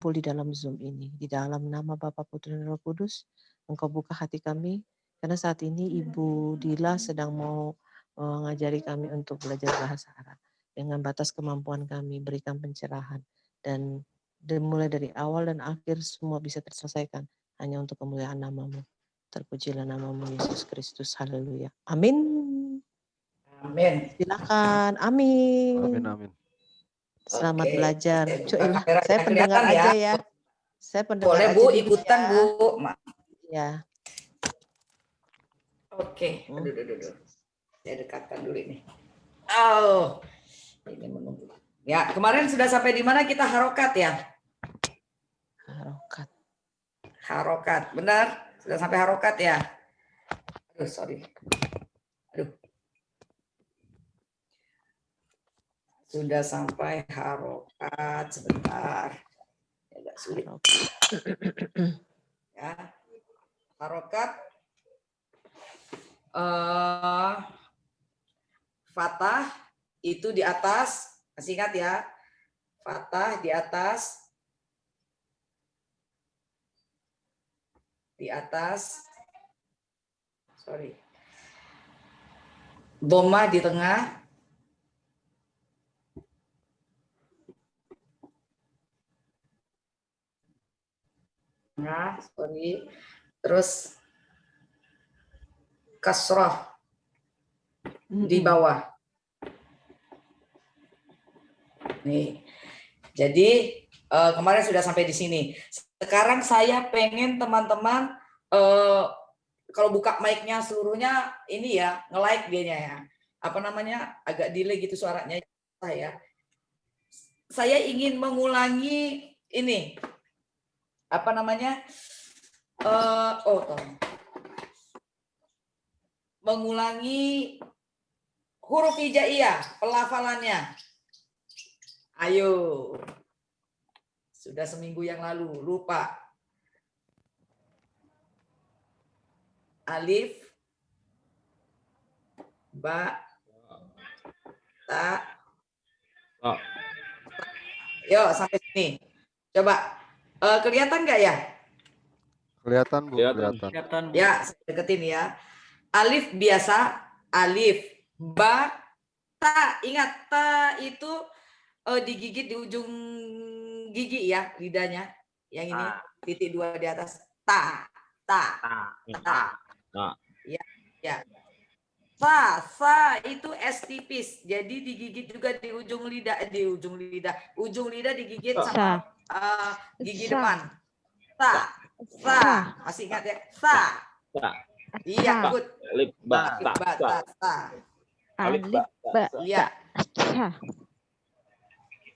di dalam Zoom ini. Di dalam nama Bapa, Putra, dan Roh Kudus, Engkau buka hati kami, karena saat ini Ibu Dila sedang mau mengajari kami untuk belajar bahasa Arab. Dengan batas kemampuan kami, berikan pencerahan. Dan mulai dari awal dan akhir semua bisa terselesaikan hanya untuk kemuliaan nama-Mu. Terpujilah nama-Mu Yesus Kristus. Haleluya. Amin. Amin. Silakan. Amin. Amin, amin. Selamat Oke, belajar. Saya yang pendengar kelihatan aja ya. Saya pendengar Boleh aja Bu, dulu ikutan ya. Bu. Ya. Oke, aduh. Saya dekatkan dulu ini. Oh, ini menunggu. Ya, kemarin sudah sampai di mana kita harokat ya? Harokat. Harokat, benar? Sudah sampai harokat ya? Aduh, sorry. Aduh. Sudah sampai harokat, sebentar. Agak sulit. Ya. Harokat. Fathah itu di atas, masih ingat ya? Fathah di atas, sorry. Dhammah di tengah, sorry. Terus kasrah di bawah. Nih. Jadi kemarin sudah sampai di sini. Sekarang saya pengen teman-teman kalau buka mic-nya seluruhnya ini ya, nge-like dianya ya. Apa namanya? Agak delay gitu suaranya saya. Saya ingin mengulangi ini. Apa namanya? Mengulangi huruf hijaiyah, pelafalannya. Ayo. Sudah seminggu yang lalu, lupa. Alif, ba, ta. Yuk, sampai sini. Coba. Kelihatan nggak ya? Kelihatan Bu, Kelihatan. Ya, saya deketin ya. Alif biasa, alif, ba, ta. Ingat, ta itu digigit di ujung gigi ya, lidahnya. Yang ini, titik 2 di atas. Ta. Ya. Sa itu S tipis. Jadi digigit juga di ujung lidah. Ujung lidah digigit sama gigi depan. Sa. Masih ingat ya? Sa. Iya, good. Alif ba ta. Alif ba. Iya.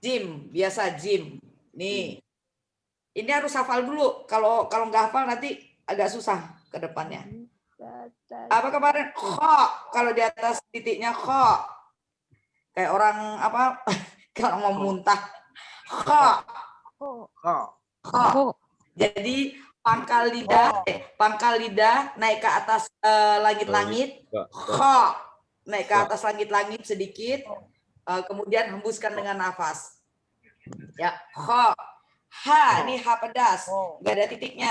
Jim, biasa jim. Nih. Ini harus hafal dulu. Kalau nggak hafal nanti agak susah ke depannya. Apa kemarin? Kho. Kalau di atas titiknya kho. Kayak orang apa? Kalau mau muntah. Kho. Jadi pangkal lidah naik ke atas langit-langit. Kho. Naik ke atas langit-langit sedikit. Kemudian hembuskan dengan nafas. Ya, kho. Ha, ini ha pedas. Enggak ada titiknya.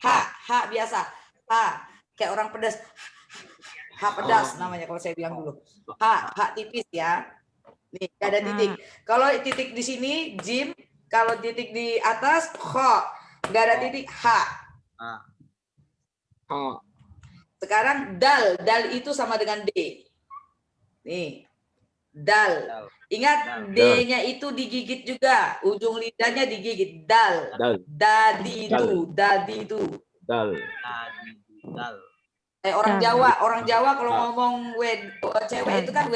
Ha biasa. Ha, kayak orang pedas. Ha pedas namanya kalau saya bilang dulu. Ha tipis ya. Nih, enggak ada titik. Kalau titik di sini jim, kalau titik di atas kho. Enggak ada titik ha. Sekarang dal itu sama dengan d. Nih. Dal. Ingat D-nya itu digigit juga, ujung lidahnya digigit. Dal. Dadi itu. Dal. Orang Jawa kalau ngomong cewek itu kan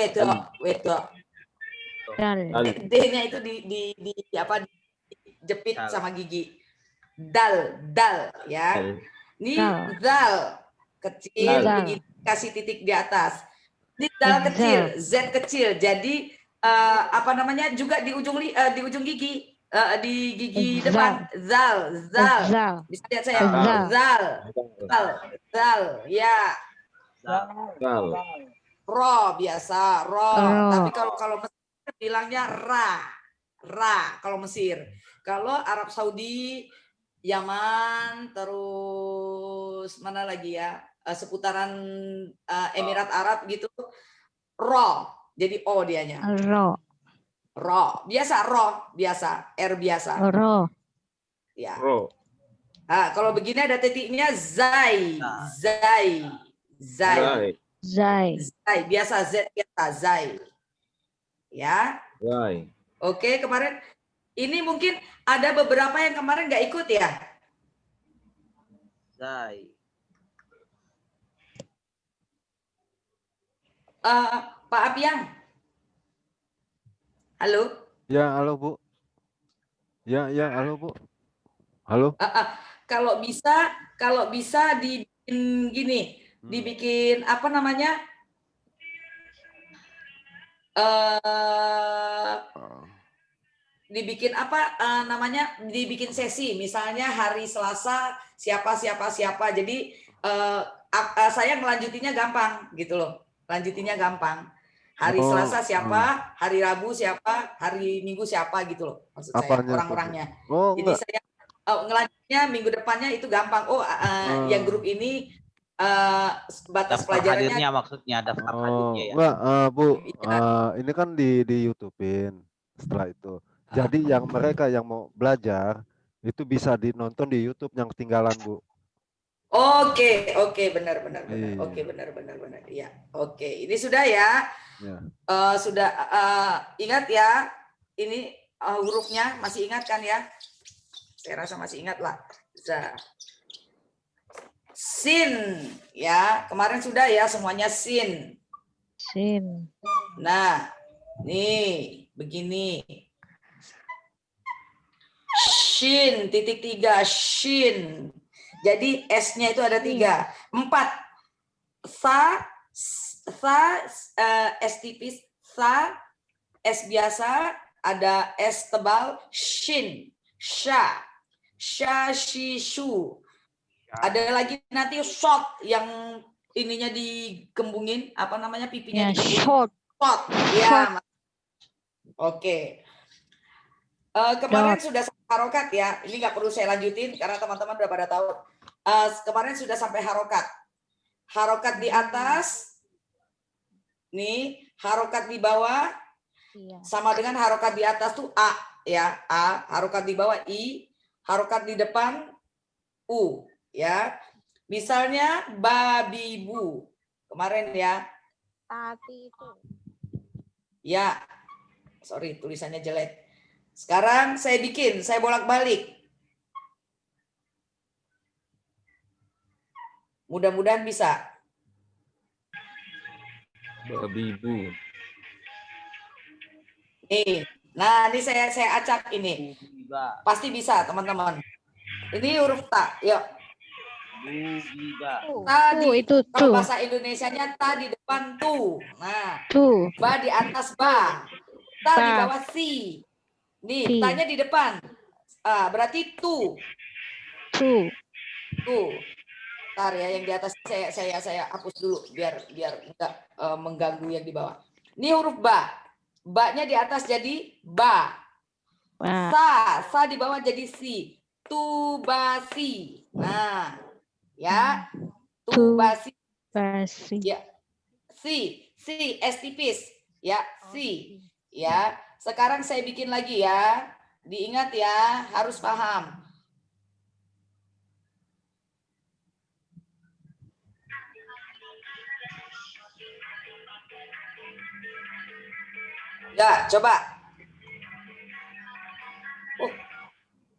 wedok. D-nya itu di apa jepit sama gigi. Dal ya. Ini dal kecil begini kasih titik di atas. Ini dal kecil, Z kecil. Jadi apa namanya juga di ujung gigi, di gigi depan. Zal. Bisa lihat saya. Zal. Ya. Ro biasa. Ro. Tapi kalau Mesir bilangnya ra. Kalau Mesir. Kalau Arab Saudi, Yaman, terus mana lagi ya, seputaran Emirat Arab gitu, ro, jadi o dianya. Ro. Ro, biasa ro, biasa, r biasa. Ro. Ya. Ro. Nah, kalau begini ada titiknya zai, zai, zai, Zai. zai, biasa z biasa zai. Ya. Zai. Oke, kemarin ini mungkin ada beberapa yang kemarin nggak ikut ya. Zai. Pak Apiang. Halo. Ya, halo Bu. Ya, halo Bu. Halo. Kalau bisa dibikin gini, dibikin apa namanya? Dibikin apa namanya? Dibikin sesi, misalnya hari Selasa siapa. Jadi saya ngelanjutinnya gampang gitu loh. Lanjutinnya gampang. Hari Selasa siapa, hari Rabu siapa, hari Minggu siapa gitu loh. Maksud saya orang-orangnya. Jadi saya ngelanjutnya minggu depannya itu gampang. Yang grup ini batas pelajarannya maksudnya daftar hadirnya ya. Enggak, Bu. Ini kan di YouTube-in setelah itu. Jadi yang mereka yang mau belajar itu bisa dinonton di YouTube yang ketinggalan, Bu. Oke, benar. Iya. Oke, benar. Iya. Oke, ini sudah ya. Ya. Sudah ingat ya. Ini hurufnya masih ingat kan ya? Saya rasa masih ingat lah. Sin ya. Kemarin sudah ya semuanya sin. Sin. Nah, nih begini. Shin titik 3 shin. Jadi S-nya itu ada 3. 4. Sa S tipis, sa, S biasa, ada S tebal, shin, sha, shi, shu. Ada lagi nanti short yang ininya dikembungin, apa namanya pipinya dikembungin. Short. Ya. Oke. Kemarin sudah sampai harokat ya. Ini nggak perlu saya lanjutin karena teman-teman udah pada tahu. Kemarin sudah sampai harokat. Harokat di atas. Nih, harokat di bawah. Sama dengan harokat di atas tuh A ya. A, harokat di bawah I, harokat di depan U ya. Misalnya babi bu. Kemarin ya. Tati itu. Ya. Sorry, tulisannya jelek. Sekarang saya bolak-balik. Mudah-mudahan bisa. Babi bu. Nih, nah ini saya acak ini. Pasti bisa teman-teman. Ini huruf ta, yuk. Tadi itu kalau tuh. bahasa Indonesianya ta di depan tu. Nah, Tuh. ba di atas ba. Ta di bawah si. Nih, tanya di depan. Berarti tu. Tuh. Tuh. Bentar ya, yang di atas saya hapus dulu biar enggak mengganggu yang di bawah. Ini huruf ba. Ba-nya di atas jadi ba. Sa di bawah jadi si. Tubasi. Nah, ya. Tubasi. Ya. Si S tipis. Ya, si. Ya. Sekarang saya bikin lagi ya. Diingat ya, harus paham. Ya, coba.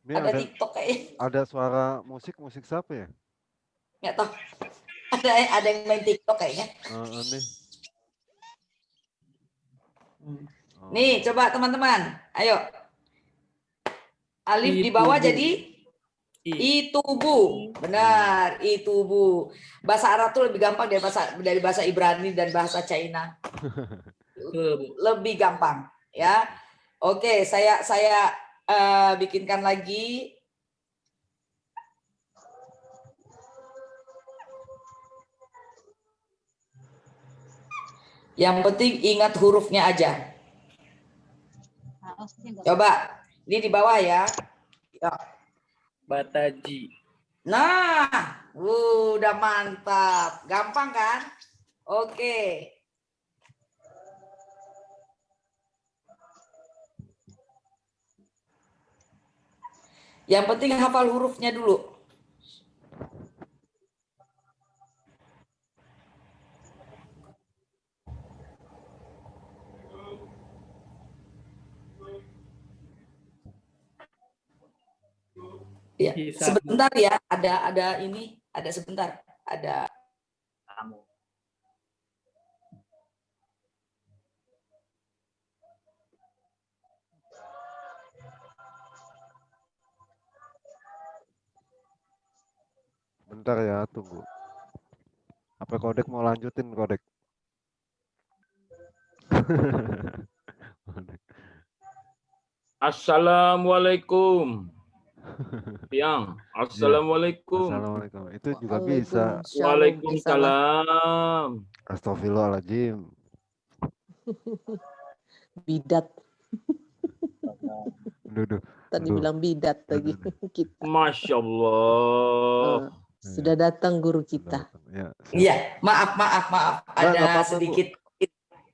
Ini ada TikTok kayaknya. Ada suara musik siapa ya? Nggak tahu. Ada yang main TikTok kayaknya. Nih. Nih, coba teman-teman. Ayo. Alif di bawah jadi itubu. Benar, itubu. Bahasa Arab tuh lebih gampang dari bahasa Ibrani dan bahasa China. Lebih gampang, ya. Oke, saya bikinkan lagi. Yang penting ingat hurufnya aja. Coba, ini di bawah ya. Ya. Bataji. Nah, udah mantap. Gampang kan? Oke. Yang penting hafal hurufnya dulu. Ya, sebentar ya, ada ini, ada sebentar, ada Kamu. Bentar ya, tunggu. Apa Kodek mau lanjutin, Kodek? Assalamualaikum. Tiang. Assalamualaikum. Assalamualaikum. Itu juga bisa. Waalaikumsalam. Astagfirullahaladzim. Bidat. Duh. Tadi bilang bidat lagi kita. Masya Allah. Sudah datang guru kita. Iya, maaf. Ada sedikit.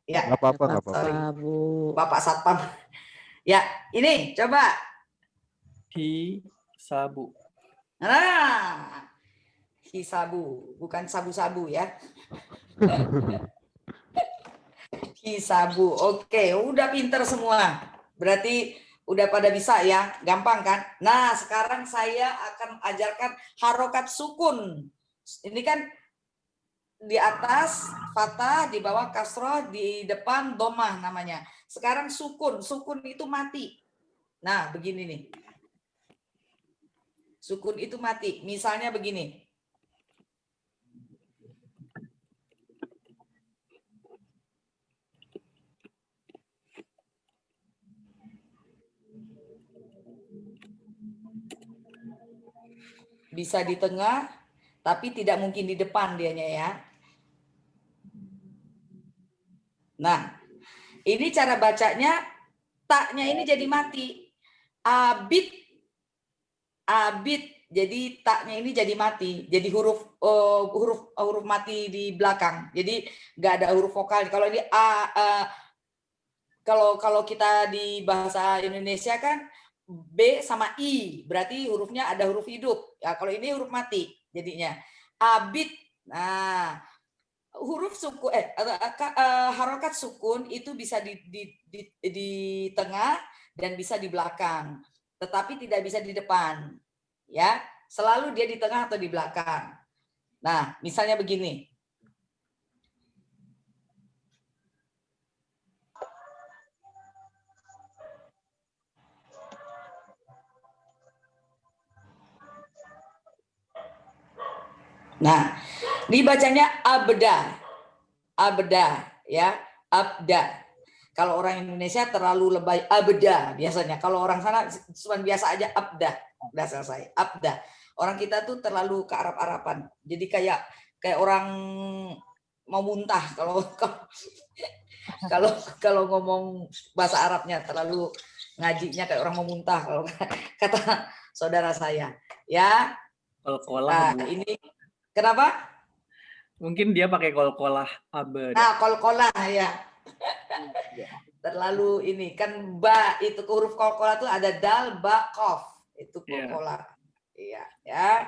Ya. Nggak apa-apa. Bu. Bapak Satpam. Ya, ini coba. Hisabu. Nah, hisabu, bukan sabu-sabu ya. Hisabu. Oke, udah pinter semua. Berarti udah pada bisa ya, gampang kan? Nah, sekarang saya akan ajarkan harokat sukun. Ini kan di atas fathah, di bawah kasroh, di depan domah namanya. Sekarang sukun, sukun itu mati. Nah, begini nih. Sukun itu mati. Misalnya begini. Bisa di tengah, tapi tidak mungkin di depan dianya ya. Nah, ini cara bacanya, taknya ini jadi mati. Abid. Jadi taknya ini jadi mati. Jadi huruf mati di belakang. Jadi nggak ada huruf vokal. Kalau ini kalau kita di bahasa Indonesia kan B sama I, berarti hurufnya ada huruf hidup. Ya, kalau ini huruf mati jadinya. Abid. Nah, huruf sukun harokat sukun itu bisa di tengah dan bisa di belakang, tetapi tidak bisa di depan. Ya, selalu dia di tengah atau di belakang. Nah, misalnya begini. Nah, dibacanya abda. Abda ya, abda. Kalau orang Indonesia terlalu lebay abda biasanya. Kalau orang sana cuma biasa aja abda. Udah selesai. Abda. Orang kita tuh terlalu ke Arab-Araban. Jadi kayak orang mau muntah kalau ngomong bahasa Arabnya, terlalu ngajinya kayak orang mau muntah kalau kata saudara saya. Ya. Kol-kolah. Nah, ini kenapa? Mungkin dia pakai kol-kolah abad. Nah, kol-kolah ya. Terlalu ini kan ba itu huruf kol-kolah tuh ada dal, ba, kof. Itu kol-kolah. Iya, ya.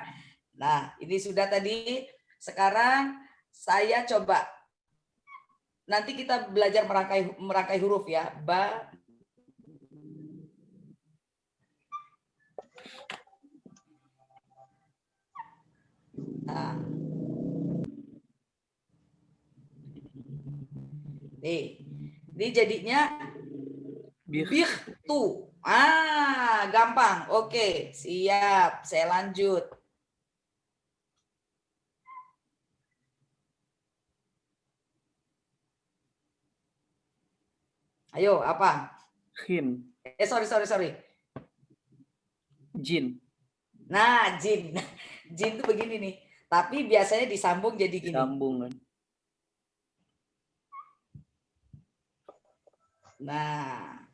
Nah, ini sudah tadi. Sekarang saya coba. Nanti kita belajar merangkai huruf ya. Ba. Nah. Ini jadinya bihtu. Gampang. Oke, siap. Saya lanjut. Ayo, apa? Khin. Sorry. Jin. Nah, jin. Jin itu begini nih. Tapi biasanya disambung jadi gini. Disambung kan. Nah.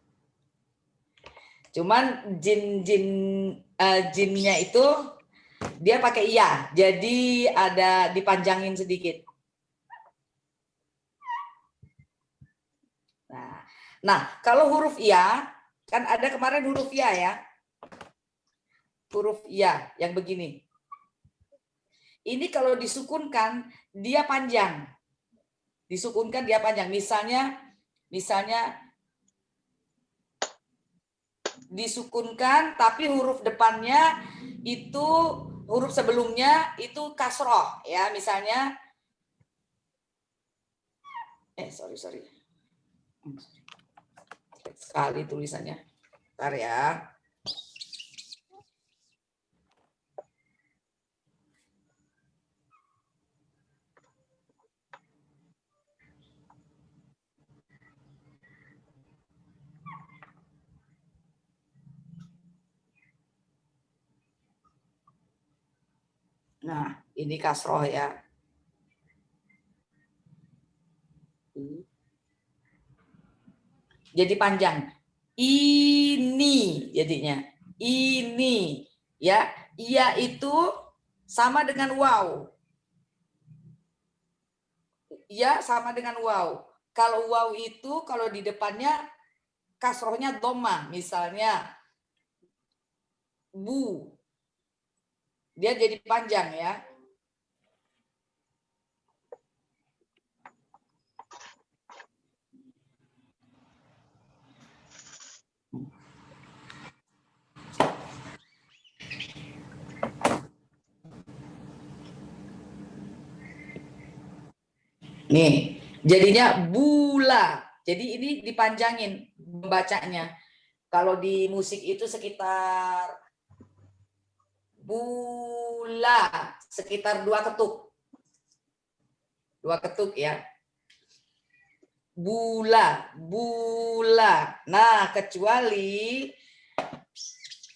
Cuman jinnya itu dia pakai iya, jadi ada dipanjangin sedikit. Nah, kalau huruf iya, kan ada kemarin huruf iya ya. Huruf iya yang begini. Ini kalau disukunkan, dia panjang. Disukunkan dia panjang. Misalnya disukunkan, tapi huruf depannya itu, huruf sebelumnya itu kasroh. Ya, misalnya, sorry. Sekali tulisannya. Bentar ya. Nah, ini kasroh ya. Jadi panjang. Ini jadinya. Ini ya. Iya itu sama dengan wow. Iya sama dengan wow. Kalau wow itu kalau di depannya kasrohnya doma, misalnya bu. Dia jadi panjang ya. Nih, jadinya bula. Jadi ini dipanjangin membacanya. Kalau di musik itu sekitar bula, sekitar 2 ketuk. 2 ketuk ya. Bula. Nah, kecuali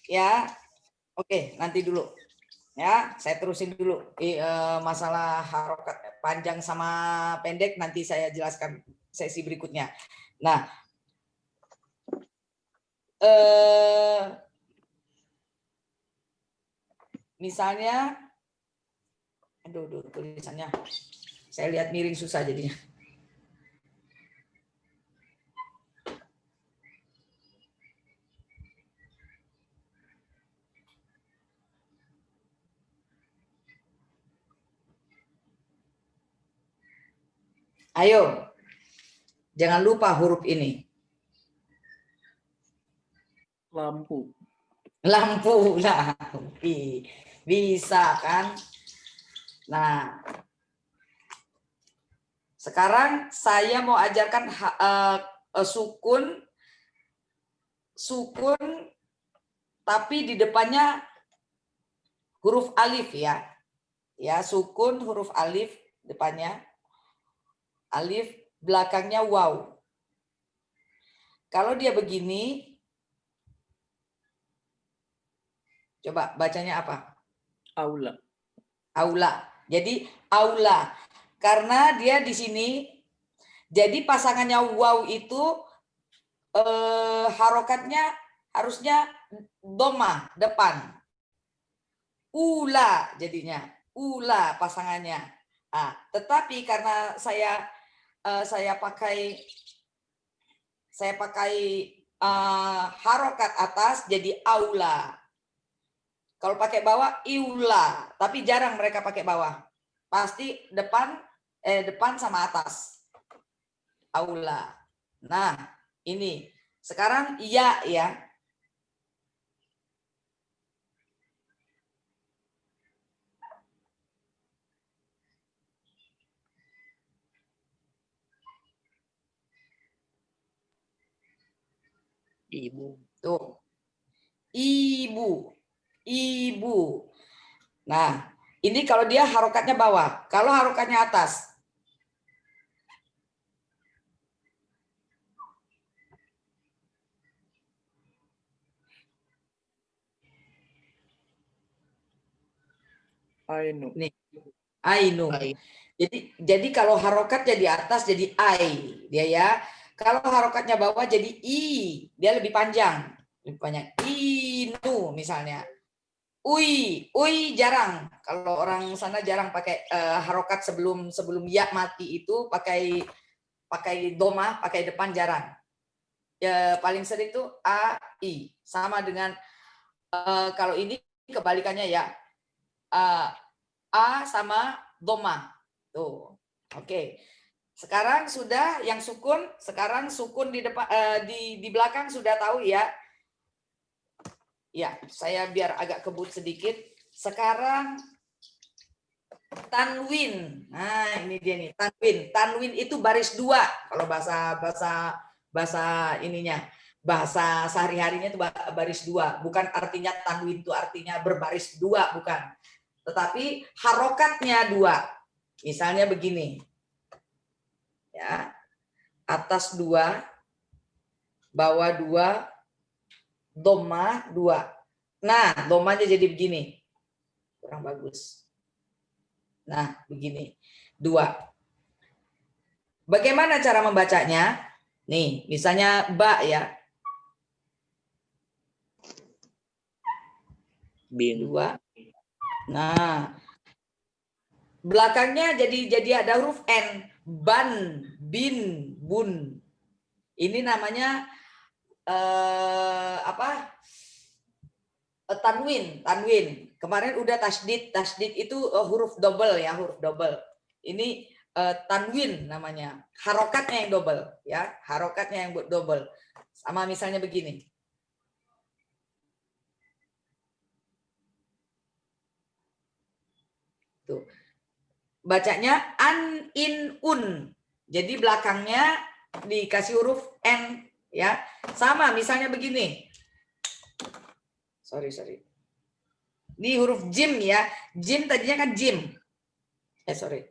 ya. Oke, nanti dulu. Ya, saya terusin dulu masalah harokat panjang sama pendek, nanti saya jelaskan sesi berikutnya. Nah, misalnya, aduh tulisannya, saya lihat miring susah jadinya. Ayo, jangan lupa huruf ini. Lampu. Nah, bisa kan? Nah, sekarang saya mau ajarkan sukun, tapi di depannya huruf alif ya. Ya, sukun huruf alif depannya. Alif, belakangnya waw. Kalau dia begini, coba bacanya apa? Aula. Aula. Jadi aula. Karena dia di sini, jadi pasangannya waw itu harokatnya harusnya doma depan. Ula jadinya. Ula pasangannya. Nah, tetapi karena saya pakai harokat atas jadi aula. Kalau pakai bawah iula, tapi jarang mereka pakai bawah. Pasti depan sama atas. Aula. Nah, ini. Sekarang iya ya. Ibu. Tuh. Ibu. Nah, ini kalau dia harokatnya bawah. Kalau harokatnya atas. Ainu. Nih. Ainu. Jadi kalau harokatnya di atas jadi ai dia ya. Kalau harokatnya bawah jadi i, dia lebih panjang. lebih banyak. Inu misalnya. Ui jarang. Kalau orang sana jarang pakai harokat sebelum ya mati itu pakai doma, pakai depan jarang. Ya paling sering itu a, i. Sama dengan kalau ini kebalikannya ya. A sama doma. Tuh. Oke. Sekarang sudah yang sukun, sekarang sukun di depan di belakang sudah tahu ya. Ya, saya biar agak kebut sedikit. Sekarang tanwin. Nah, ini dia nih, tanwin. Tanwin itu baris 2 kalau bahasa ininya. Bahasa sehari-harinya itu baris 2, bukan artinya tanwin itu artinya berbaris 2, bukan. Tetapi harokatnya 2. Misalnya begini. Ya. Atas 2, bawah 2, doma 2. Nah, domanya jadi begini. Kurang bagus. Nah, begini. 2. Bagaimana cara membacanya? Nih, misalnya ba ya. Bin. 2. Nah, belakangnya jadi ada huruf N. Ban, bin, bun. Ini namanya tanwin. Kemarin udah tasdid itu huruf double ya, huruf double. Ini tanwin namanya, harokatnya yang double ya, harokatnya yang double. Sama misalnya begini. Tuh. Bacanya an, in, un. Jadi belakangnya dikasih huruf N ya. Sama misalnya begini. Sorry. Ini huruf jim ya. Jim tadinya kan jim. Sorry.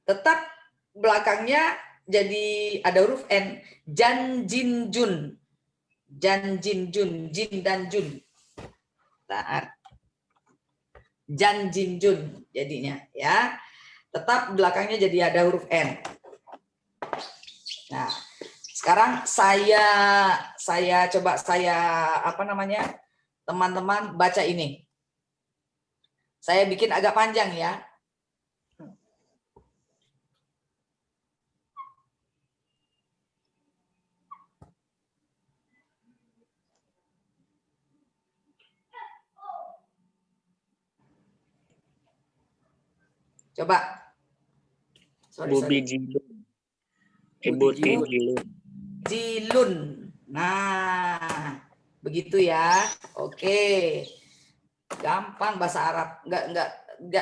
Tetap belakangnya jadi ada huruf N. Jan, jin, jun. Jan, jin, jun. Jin dan jun. Taat. Jan, jin, jun jadinya ya. Tetap belakangnya jadi ada huruf N. Nah, sekarang saya coba teman-teman baca ini. Saya bikin agak panjang ya. Coba. Bobi Jilun. Ibu Jilun. Jilun. Nah, begitu ya. Oke. Gampang bahasa Arab.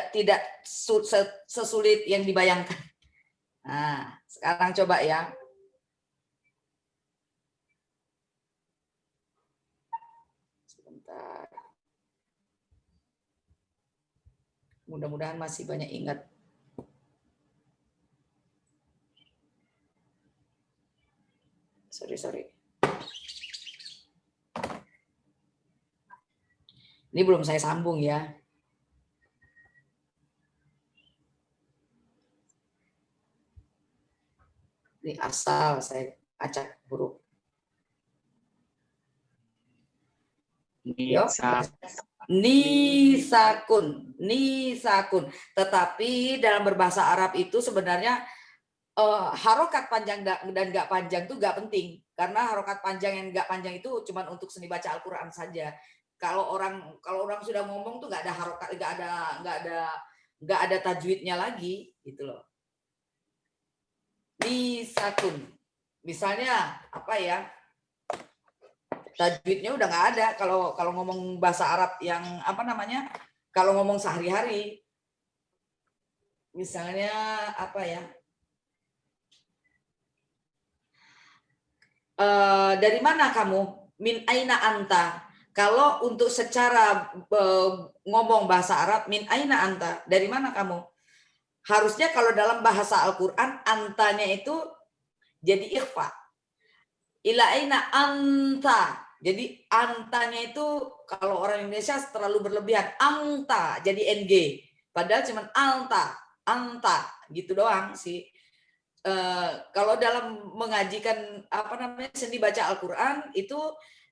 Tidak sesulit yang dibayangkan. Nah, sekarang coba ya. Sebentar. Mudah-mudahan masih banyak ingat. Sorry. Ini belum saya sambung ya. Ini asal saya acak huruf. Nisakun. Tetapi dalam berbahasa Arab itu sebenarnya harokat panjang dan nggak panjang itu nggak penting, karena harokat panjang yang nggak panjang itu cuma untuk seni baca Al-Quran saja. Kalau orang sudah ngomong tuh nggak ada harokat, nggak ada tajwidnya lagi gitu loh. Nisakun. Misalnya apa ya? Tajwidnya udah nggak ada kalau ngomong bahasa Arab yang kalau ngomong sehari-hari. Misalnya apa ya? Dari mana kamu? Min aina anta. Kalau untuk secara ngomong bahasa Arab, min aina anta, dari mana kamu? Harusnya kalau dalam bahasa Al-Quran, antanya itu jadi ikhfa. Ila aina anta. Jadi antanya itu kalau orang Indonesia terlalu berlebihan. Anta jadi NG. Padahal cuma anta gitu doang sih. kalau dalam mengajikan apa namanya seni baca Al-Quran itu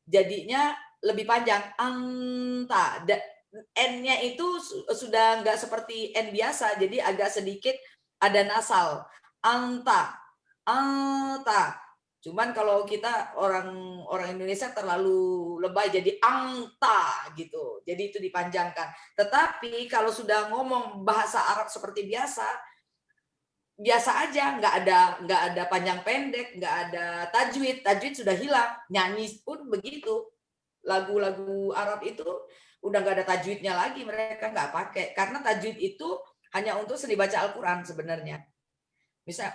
jadinya lebih panjang. Anta, N-nya itu sudah nggak seperti N biasa, jadi agak sedikit ada nasal. Anta, anta. Cuman kalau kita orang Indonesia terlalu lebay jadi angta gitu. Jadi itu dipanjangkan. Tetapi kalau sudah ngomong bahasa Arab seperti biasa aja, nggak ada panjang pendek, nggak ada tajwid sudah hilang. Nyanyi pun begitu, lagu-lagu Arab itu udah nggak ada tajwidnya lagi, mereka nggak pakai karena tajwid itu hanya untuk seni baca Al-Quran sebenarnya.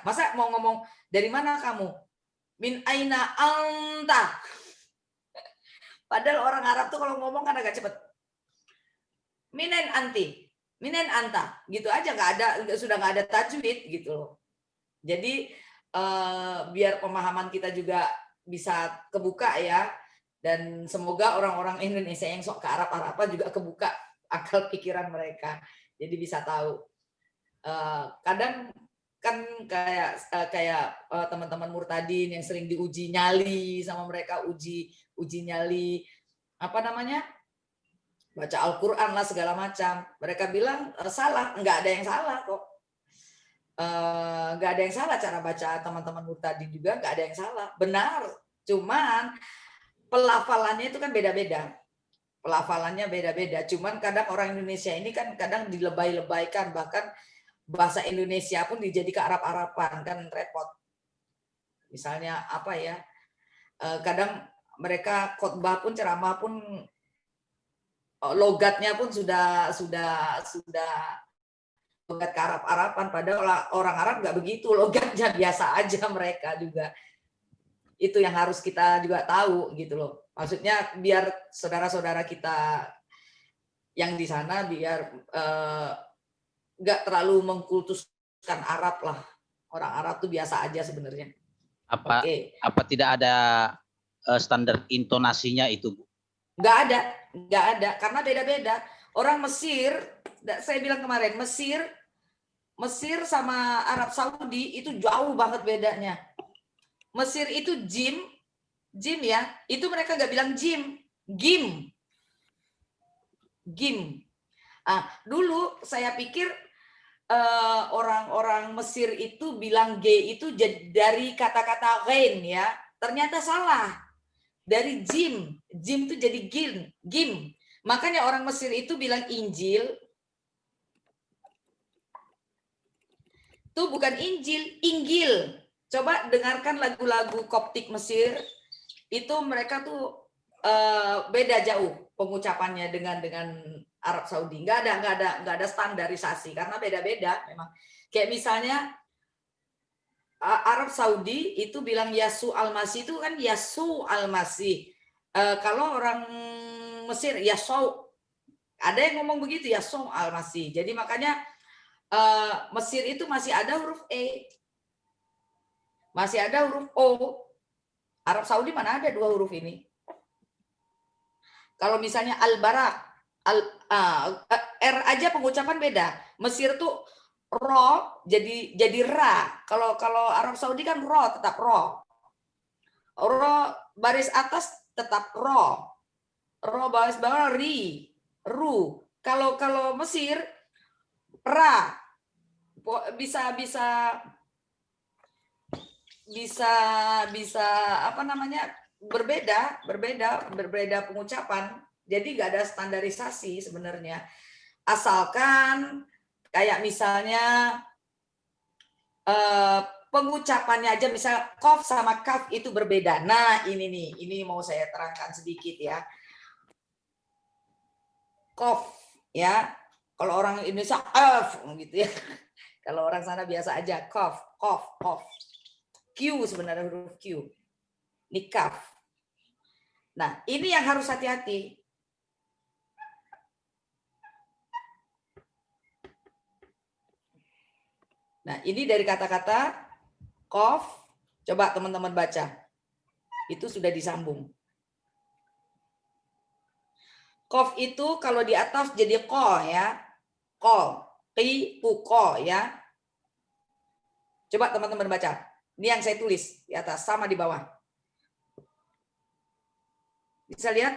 Masa mau ngomong dari mana kamu, min aina anta, padahal orang Arab tuh kalau ngomong kan agak cepet, minen anti, minen anta, gitu aja, sudah nggak ada tajwid gitu loh. Jadi biar pemahaman kita juga bisa kebuka ya, dan semoga orang-orang Indonesia yang sok ke Arab-Araban juga kebuka akal pikiran mereka, jadi bisa tahu. Kadang kan kayak teman-teman murtadin yang sering diuji nyali sama mereka, uji nyali apa namanya, baca Al-Quran lah segala macam. Mereka bilang salah, nggak ada yang salah kok. Nggak ada yang salah cara baca teman-teman murtadin juga, nggak ada yang salah, benar. Cuman pelafalannya itu kan beda-beda. Pelafalannya beda-beda. Cuman kadang orang Indonesia ini kan kadang dilebay-lebaykan, bahkan bahasa Indonesia pun dijadikan Arab-Araban, kan repot. Misalnya apa ya? Kadang mereka khotbah pun, ceramah pun logatnya pun sudah logat ke Arab-Araban, padahal orang Arab nggak begitu logatnya, biasa aja mereka juga. Itu yang harus kita juga tahu gitu loh. Maksudnya biar saudara-saudara kita yang di sana biar nggak terlalu mengkultuskan Arab lah. Orang Arab tuh biasa aja sebenarnya. Apa tidak ada standar intonasinya itu, Bu? Nggak ada, karena beda-beda. Orang Mesir, saya bilang kemarin, Mesir sama Arab Saudi itu jauh banget bedanya. Mesir itu jim ya, itu mereka nggak bilang jim, gim. Dulu saya pikir orang-orang Mesir itu bilang G itu dari kata-kata ghain ya, ternyata salah. Dari jim itu jadi gim. Makanya orang Mesir itu bilang Injil itu bukan Injil, Inggil. Coba dengarkan lagu-lagu Koptik Mesir, itu mereka tuh beda jauh pengucapannya dengan Arab Saudi. Nggak ada standarisasi karena beda-beda memang. Kayak misalnya Arab Saudi itu bilang Yasu al-Masih itu kan Yasu al-Masih. Kalau orang Mesir Yasau, ada yang ngomong begitu, Yasu al-Masih. Jadi makanya Mesir itu masih ada huruf E, masih ada huruf O. Arab Saudi mana ada dua huruf ini. Kalau misalnya al-Barak, R aja pengucapan beda. Mesir tuh ro jadi ra. Kalau Arab Saudi kan ro tetap ro. Ro baris atas tetap ro. Ro baris bawah ri, ru. Kalau Mesir ra bisa apa namanya, berbeda pengucapan. Jadi nggak ada standarisasi sebenarnya. Asalkan kayak misalnya pengucapannya aja, misalnya kof sama kaf itu berbeda. Nah ini mau saya terangkan sedikit ya. Kof ya, kalau orang Indonesia f gitu ya. Kalau orang sana biasa aja kof. Q sebenarnya huruf Q. Ini kaf. Nah, ini yang harus hati-hati. Nah, ini dari kata-kata kof. Coba teman-teman baca. Itu sudah disambung. Kof itu kalau di atas jadi ko ya. Ko. Qi, pu, ko ya. Coba teman-teman baca. Ini yang saya tulis di atas sama di bawah. Bisa lihat?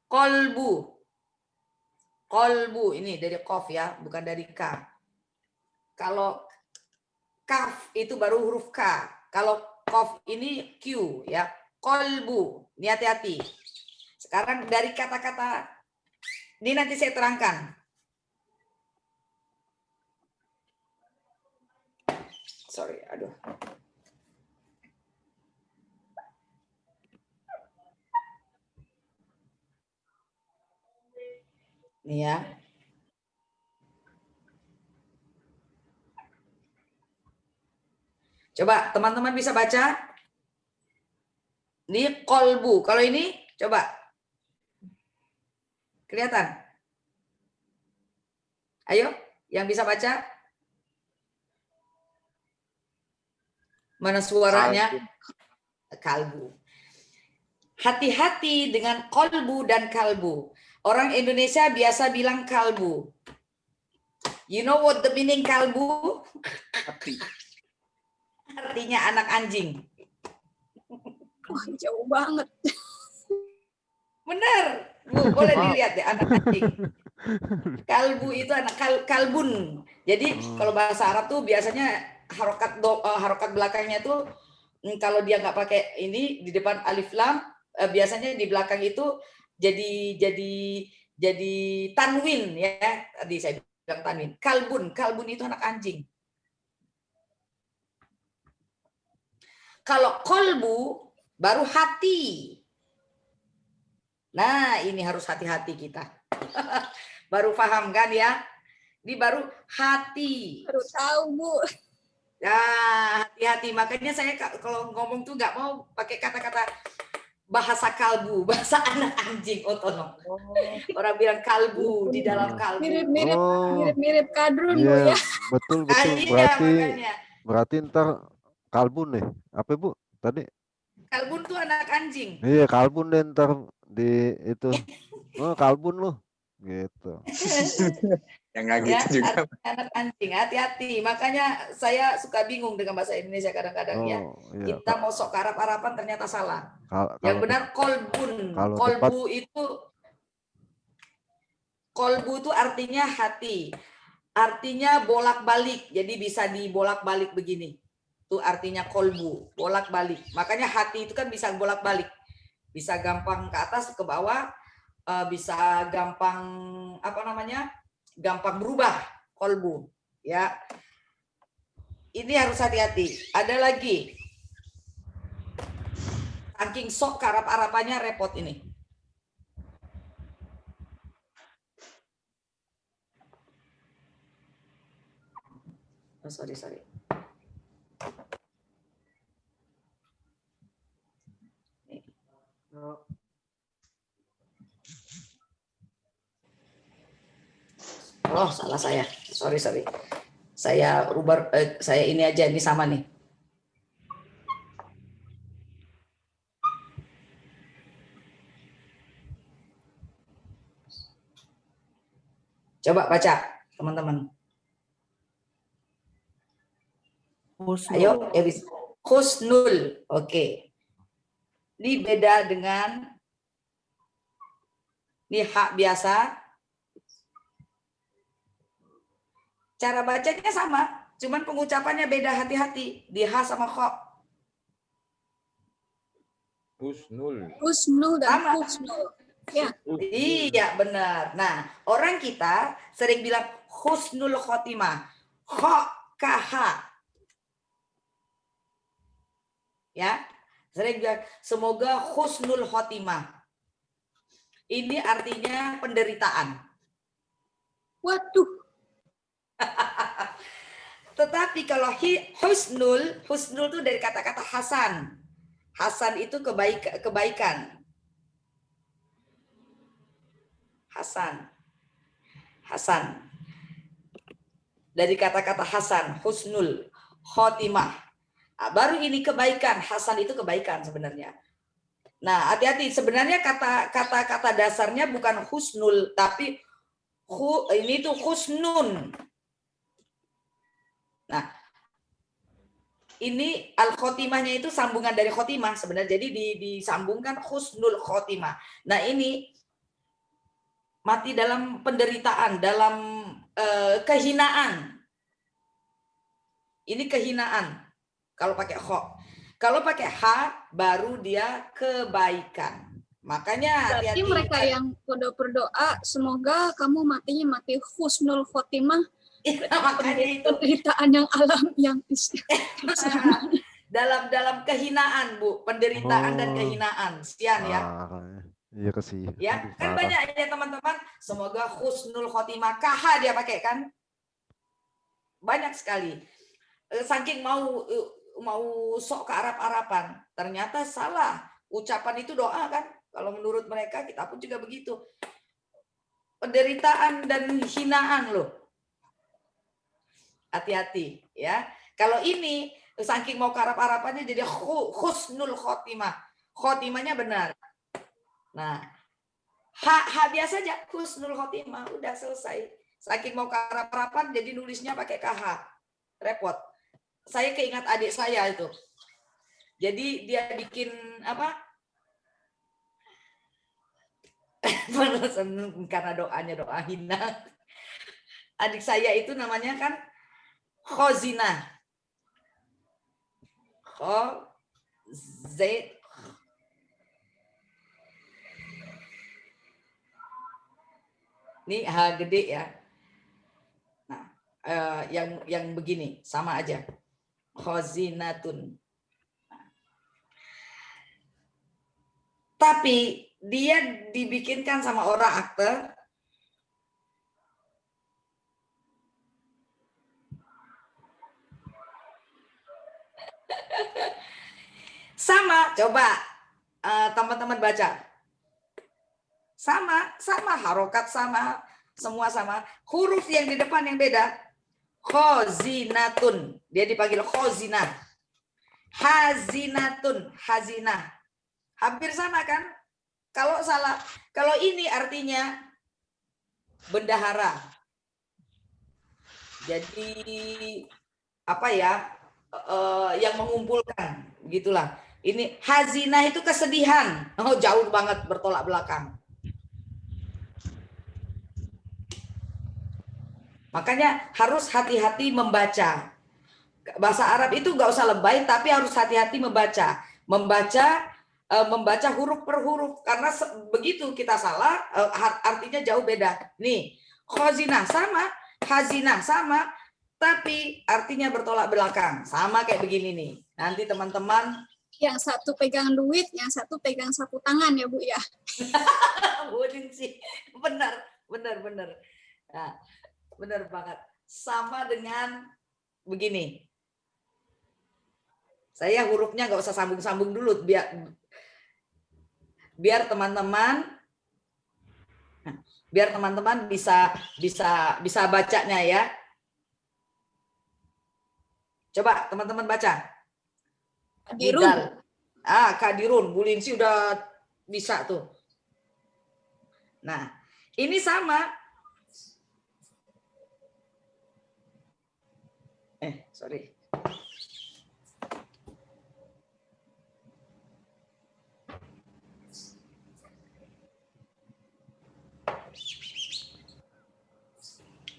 Kolbu. Kolbu ini dari kof ya, bukan dari K. Kalau kaf itu baru huruf K. Kalau kof ini Q ya. Kolbu. Ini hati-hati. Sekarang dari kata-kata ini nanti saya terangkan. Sorry, aduh. Nih ya. Coba teman-teman bisa baca. Ini kolbu. Kalau ini coba. Kelihatan? Ayo, yang bisa baca. Mana suaranya? Kalbu. Hati-hati dengan kolbu dan kalbu. Orang Indonesia biasa bilang kalbu. You know what the meaning kalbu? Artinya anak anjing. Wah, jauh banget. Benar. Bu, boleh dilihat deh anak anjing. Kalbu itu anak kalbun. Jadi kalau bahasa Arab tuh biasanya harokat belakangnya tuh kalau dia nggak pakai ini di depan alif lam, biasanya di belakang itu jadi tanwin ya. Tadi saya bilang tanwin. Kalbun itu anak anjing. Kalau kolbu baru hati. Nah, ini harus hati-hati kita. Baru paham kan ya? Ini baru hati. Baru tahu, Bu. Ya, hati-hati. Makanya saya kalau ngomong tuh nggak mau pakai kata-kata bahasa kalbu, bahasa anak anjing otonom. Orang bilang kalbu di dalam kalbu. Mirip kadrun, Bu Iya, ya. betul. Iya, makanya. Berarti ntar kalbun nih. Apa Bu tadi? Kalbun tuh anak anjing. Iya, kalbun deh ntar di itu. Oh, kalbun loh. Gitu. Yang nggak gitu juga. Anak anjing, hati-hati. Makanya saya suka bingung dengan bahasa Indonesia kadang-kadang ya. Iya. Kita mau sok Arab-Araban ternyata salah. Kalau Yang benar kolbun. kalau Kolbu itu artinya hati. Artinya bolak-balik. Jadi bisa dibolak-balik begini. Itu artinya kolbu, bolak-balik. Makanya hati itu kan bisa bolak-balik. Bisa gampang ke atas, ke bawah, bisa gampang gampang berubah kolbu, ya. Ini harus hati-hati. Ada lagi. Saking sok ke Arab-Arabannya repot ini. Oh, sorry. Oh, salah saya. Sorry. Saya rubah, saya ini aja, ini sama nih. Coba baca, teman-teman. Ayo, husnul. Oke. Ini beda dengan ini hak biasa. Cara bacanya sama, cuman pengucapannya beda, hati-hati. Di H sama kho. Husnul dan Sama. husnul. Ya. Iya, benar. Nah, orang kita sering bilang husnul khotimah. Kho, KH. Ya, sering bilang semoga husnul khotimah. Ini artinya penderitaan. Waduh. Tetapi kalau husnul itu dari kata-kata hasan. Hasan itu kebaikan. Hasan. Dari kata-kata hasan, husnul khotimah. Nah, baru ini kebaikan. Hasan itu kebaikan sebenarnya. Nah, hati-hati. Sebenarnya kata-kata dasarnya bukan husnul, tapi Ini tuh husnun. Nah, ini al-khotimahnya itu sambungan dari khotimah sebenarnya. Jadi disambungkan husnul khotimah. Nah, ini mati dalam penderitaan, dalam kehinaan. Ini kehinaan kalau pakai kho. Kalau pakai ha baru dia kebaikan. Makanya Berarti hati-hati. mereka yang berdoa semoga kamu matinya mati husnul khotimah. Makanya itu Penderitaan yang alam yang dalam kehinaan, Bu, penderitaan dan kehinaan. Sekian ya. Iya kasih. Ya, kan banyak ya teman-teman. Semoga husnul khotimah. KH dia pakai kan? Banyak sekali. Saking mau sok ke Arab-Araban, ternyata salah. Ucapan itu doa kan? Kalau menurut mereka, kita pun juga begitu. Penderitaan dan hinaan loh. Hati-hati ya. Kalau ini saking mau ke Arab-Arabannya jadi husnul khotimah. Khotimahnya benar. Nah, ha biasa aja husnul khotimah, udah selesai. Saking mau ke Arab-Araban jadi nulisnya pakai KH. Repot. Saya keingat adik saya itu. Jadi dia bikin apa? Karena doanya doa hina. Adik saya itu namanya kan Khozina. Ini H gede ya. Nah, yang begini sama aja. Khozinatun. Tapi dia dibikinkan sama orang akte sama, coba teman-teman baca. Sama harokat sama, semua sama. Huruf yang di depan yang beda. Khozinatun, dia dipanggil khozinah. Hazinatun, hazinah. Hampir sama kan? Kalau salah, kalau ini artinya bendahara. Jadi apa ya? Yang mengumpulkan, begitulah. Ini hazinah itu kesedihan. Oh, jauh banget bertolak belakang. Makanya harus hati-hati membaca. Bahasa Arab itu nggak usah lebay, tapi harus hati-hati membaca. Membaca huruf per huruf, karena begitu kita salah artinya jauh beda. Nih, khozinah sama, hazinah sama, tapi artinya bertolak belakang. Sama kayak begini nih. Nanti teman-teman, yang satu pegang duit, yang satu pegang sapu tangan ya Bu ya. Budin sih, benar. Nah, benar banget. Sama dengan begini. Saya hurufnya nggak usah sambung-sambung dulu, biar teman-teman bisa bacanya ya. Coba teman-teman baca. Kadirun. Kadirun. Bu Linsi udah bisa tuh. Nah, ini sama. Sorry.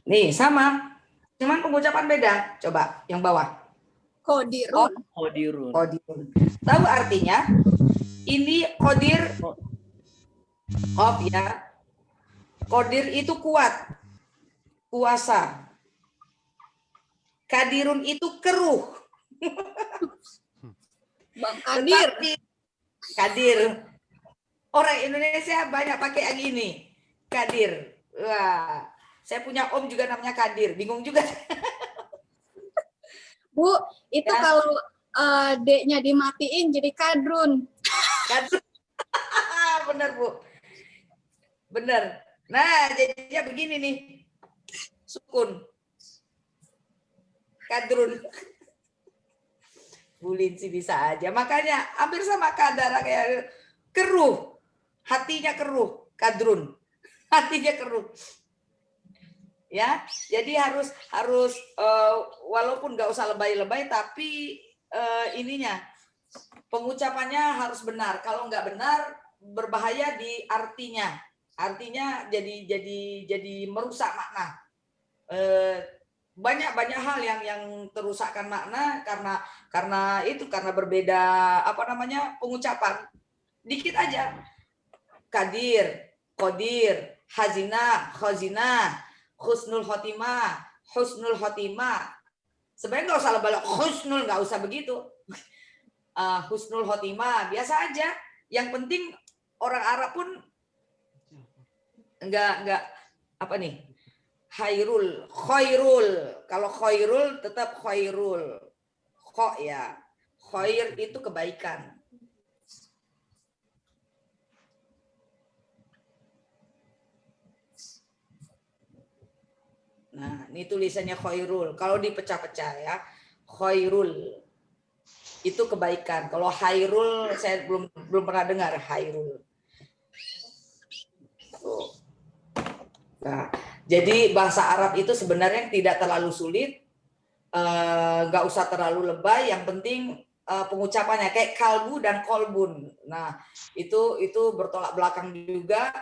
Nih, sama. Cuman pengucapan beda. Coba yang bawah. Qadirun. Qadirun. Tahu artinya? Ini qadir. Ya. Qadir itu kuat. Kuasa. Kadirun itu keruh. Bang Kadir. Kadir. Orang Indonesia banyak pakai yang ini. Kadir. Wah. Saya punya om juga namanya Kadir, bingung juga. Bu, itu ya. Kalau D-nya dimatiin jadi kadrun. Kadrun. Bener, Bu. Bener. Nah, jadinya begini nih. Sukun. Kadrun. Bu Linsi bisa aja. Makanya hampir sama kadara kayak keruh. Hatinya keruh. Kadrun. Hatinya keruh. Ya, jadi harus walaupun nggak usah lebay-lebay, tapi ininya pengucapannya harus benar. Kalau nggak benar, berbahaya di artinya. Artinya jadi merusak makna. Banyak hal yang terusakkan makna karena berbeda pengucapan. Dikit aja. Kadir, kodir, hazina, khazina, husnul khotimah, husnul khotimah. Sebenarnya nggak usah lebay, husnul nggak usah begitu. Husnul khotimah biasa aja. Yang penting orang Arab pun enggak khairul. Kalau khairul tetap khairul. Kho ya. Khair itu kebaikan. Nah, ini tulisannya khairul. Kalau dipecah-pecah ya, khairul itu kebaikan. Kalau khairul saya belum pernah dengar khairul. Nah, jadi bahasa Arab itu sebenarnya tidak terlalu sulit, nggak usah terlalu lebay. Yang penting pengucapannya kayak kalbu dan kolbun. Nah, itu bertolak belakang juga.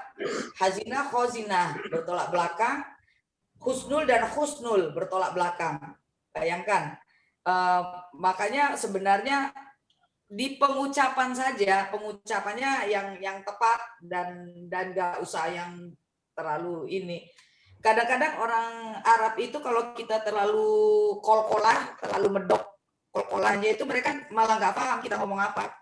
Hazina, khozina bertolak belakang. Husnul dan husnul bertolak belakang. Bayangkan. Makanya sebenarnya di pengucapan saja, pengucapannya yang tepat dan nggak usah yang terlalu ini. Kadang-kadang orang Arab itu kalau kita terlalu kol-kolah, terlalu medok kol-kolahnya itu mereka malah nggak paham kita ngomong apa.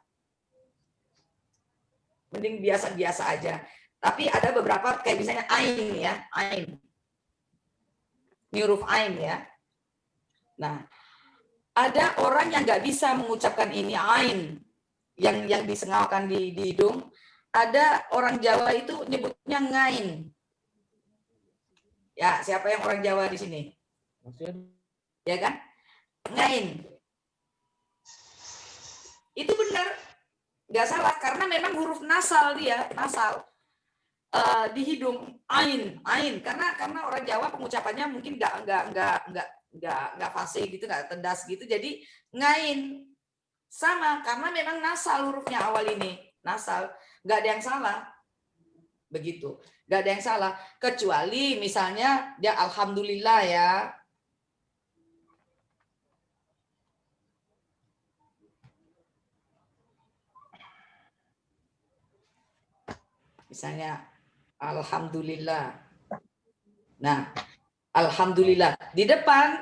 Mending biasa-biasa aja. Tapi ada beberapa kayak misalnya ain ya, ain. Huruf ain ya. Nah, ada orang yang nggak bisa mengucapkan ini ain yang disengalkan di hidung. Ada orang Jawa itu nyebutnya ngain. Ya, siapa yang orang Jawa di sini? Ya kan? Ngain. Itu benar. Nggak salah karena memang huruf nasal dia, nasal. Di hidung ain karena orang Jawa pengucapannya mungkin nggak fasih gitu, nggak tendas gitu, jadi ngain sama karena memang nasal hurufnya awal ini nasal, nggak ada yang salah begitu, nggak ada yang salah kecuali misalnya dia alhamdulillah ya. Misalnya alhamdulillah. Nah, alhamdulillah di depan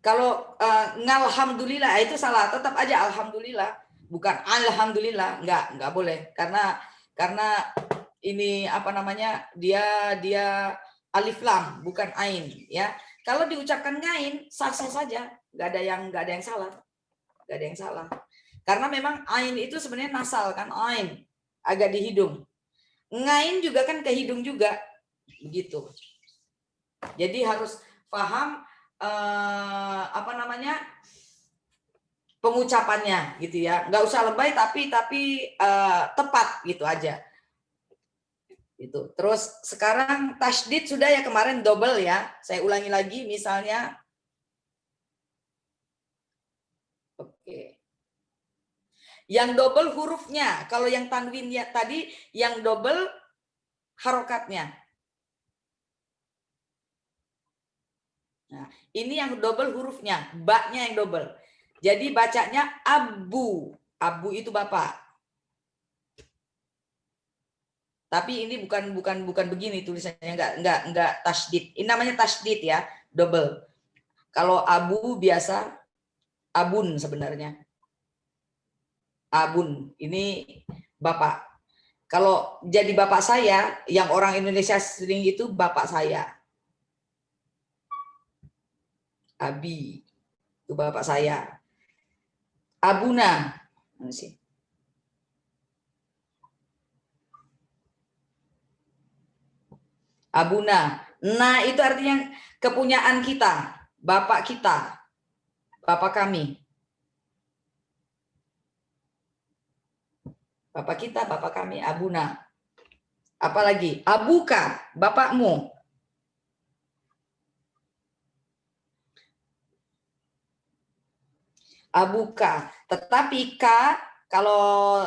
kalau ngalhamdulillah itu salah, tetap aja alhamdulillah, bukan alhamdulillah, nggak boleh karena ini dia alif lam bukan ain ya. Kalau diucapkan ngain sah-sah saja, nggak ada yang salah, nggak ada yang salah karena memang ain itu sebenarnya nasal kan, ain agak di hidung, ngain juga kan ke hidung juga begitu. Jadi harus paham pengucapannya gitu ya, nggak usah lebay tapi tepat gitu aja. Itu. Terus sekarang tasydid sudah ya, kemarin double ya. Saya ulangi lagi misalnya. Oke. Yang double hurufnya, kalau yang tanwin ya tadi yang double harokatnya. Nah, ini yang double hurufnya, ba-nya yang double. Jadi bacanya abu. Abu itu bapak. Tapi ini bukan begini tulisannya, enggak tasydid. Ini namanya tasydid ya, double. Kalau abu biasa abun sebenarnya. Abun, ini bapak. Kalau jadi bapak saya, yang orang Indonesia sering itu bapak saya. Abi, itu bapak saya. Abuna, mana sih? Abuna. Nah, itu artinya kepunyaan kita, bapak kita, bapak kami. Bapak kita, bapak kami, abuna. Apalagi abuka, bapakmu. Abuka. Tetapi ka kalau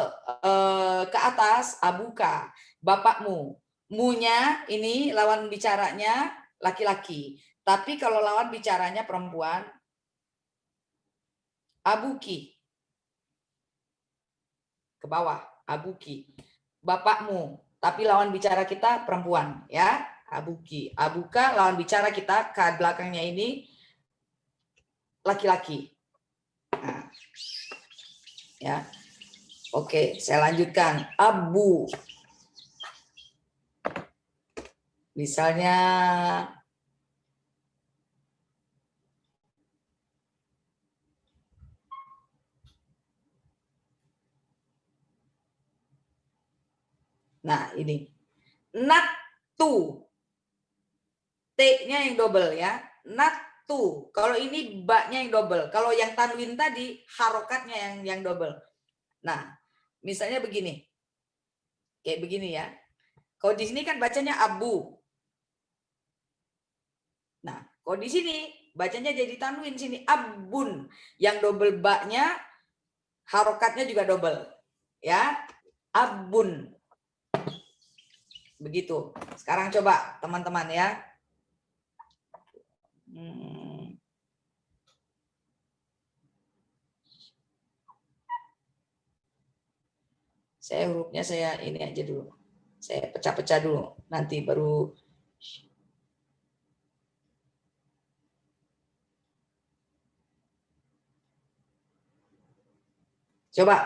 ke atas abuka, bapakmu. Munya ini lawan bicaranya laki-laki. Tapi kalau lawan bicaranya perempuan, abuki. Ke bawah, abuki. Bapakmu. Tapi lawan bicara kita perempuan, ya. Abuki. Abuka lawan bicara kita ke belakangnya ini laki-laki. Nah, ya. Oke, saya lanjutkan. Abu. Misalnya nah, ini. Natu. T-nya yang double ya. Natu. Kalau ini ba-nya yang double. Kalau yang tanwin tadi harokatnya yang double. Nah, misalnya begini. Kayak begini ya. Kalau di sini kan bacanya abu. Nah, kalau di sini bacanya jadi tanwin sini abun. Yang double ba-nya harokatnya juga double. Ya. Abun. Begitu. Sekarang coba teman-teman ya. Saya hurufnya saya ini aja dulu. Saya pecah-pecah dulu. Nanti baru coba.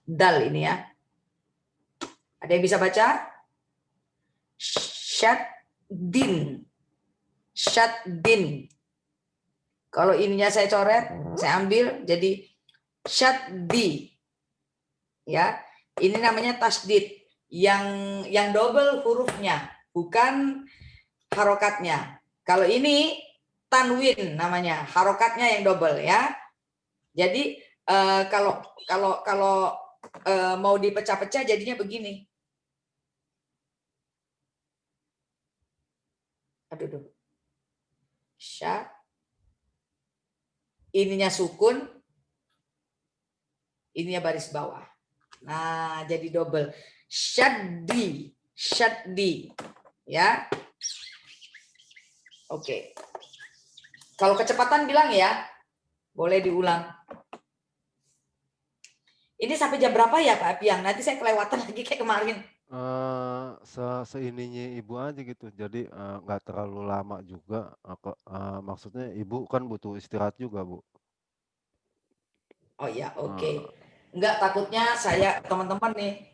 Dal ini ya. Ada yang bisa baca? Syaddin. Syaddin. Kalau ininya saya coret, saya ambil jadi syaddi. Ya, ini namanya tasdid. Yang double hurufnya, bukan harokatnya. Kalau ini tanwin namanya, harokatnya yang double ya. Jadi kalau mau dipecah-pecah jadinya begini. Aduh. Sya. Ininya sukun. Ininya baris bawah. Nah, jadi double. Syaddi. Syaddi. Ya. Oke. Kalau kecepatan bilang ya. Boleh diulang. Ini sampai jam berapa ya Pak Piang? Nanti saya kelewatan lagi kayak kemarin. Seininya ibu aja gitu, jadi nggak terlalu lama juga. Maksudnya ibu kan butuh istirahat juga, Bu. Oh ya, oke. Enggak, takutnya saya teman-teman nih.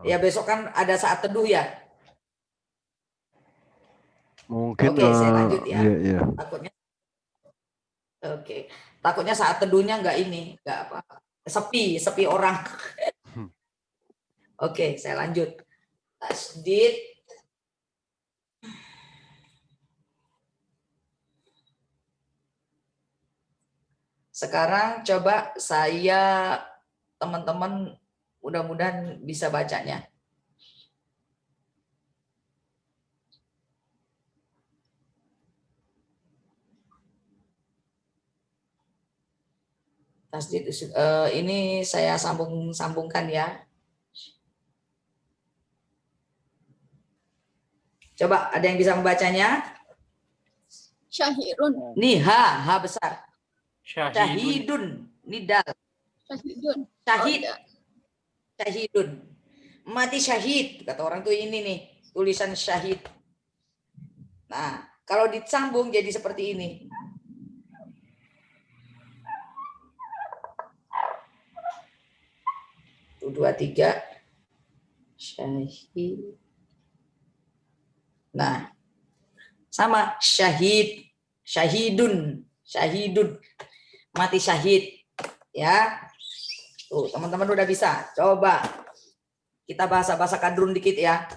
Ya besok kan ada saat teduh ya. Mungkin. Oke, saya lanjut ya. Iya. Takutnya saat teduhnya enggak ini, enggak apa, sepi orang. Oke, saya lanjut. Tasdid. Sekarang coba saya, teman-teman mudah-mudahan bisa bacanya. Tasdid ini saya sambungkan ya. Coba ada yang bisa membacanya? Syahirun. Nih H besar. Syahidun. Nidal. Syahidun. Syahid. Syahidun. Mati syahid. Kata orang tuh ini nih. Tulisan syahid. Nah, kalau disambung jadi seperti ini. Tuh, 2, 3. Syahid. Nah, sama syahid. Syahidun. Syahidun. Mati syahid. Ya. Tuh, teman-teman udah bisa. Coba kita bahasa-bahasa kadrun dikit ya.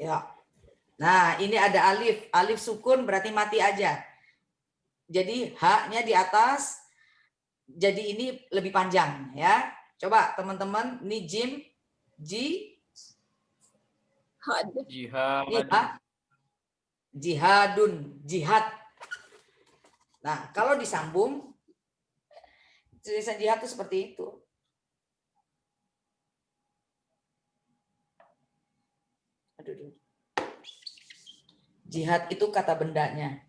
Ya. Nah, ini ada alif. Alif sukun berarti mati aja. Jadi haknya di atas. Jadi ini lebih panjang ya. Coba teman-teman, ini jim, jihadun, jihad. Nah, kalau disambung, tulisan jihad itu seperti itu. Aduh. Jihad itu kata bendanya.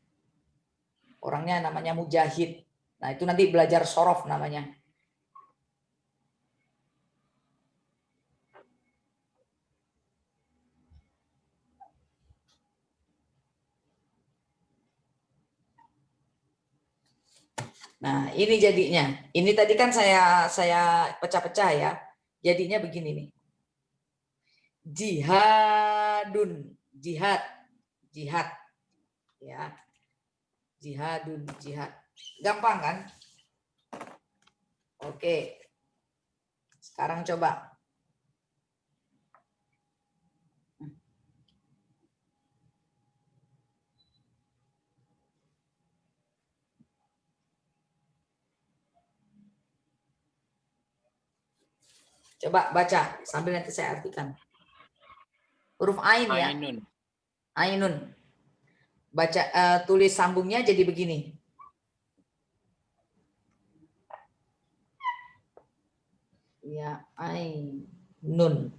Orangnya namanya mujahid. Nah, itu nanti belajar sorof namanya. Nah, ini jadinya. Ini tadi kan saya pecah-pecah ya. Jadinya begini nih. Jihadun, jihad, jihad. Ya. Jihadun, jihad. Gampang kan? Oke. Sekarang coba. Coba baca sambil nanti saya artikan. Huruf ain ya. Ainun. Baca tulis sambungnya jadi begini. Ya, ainun.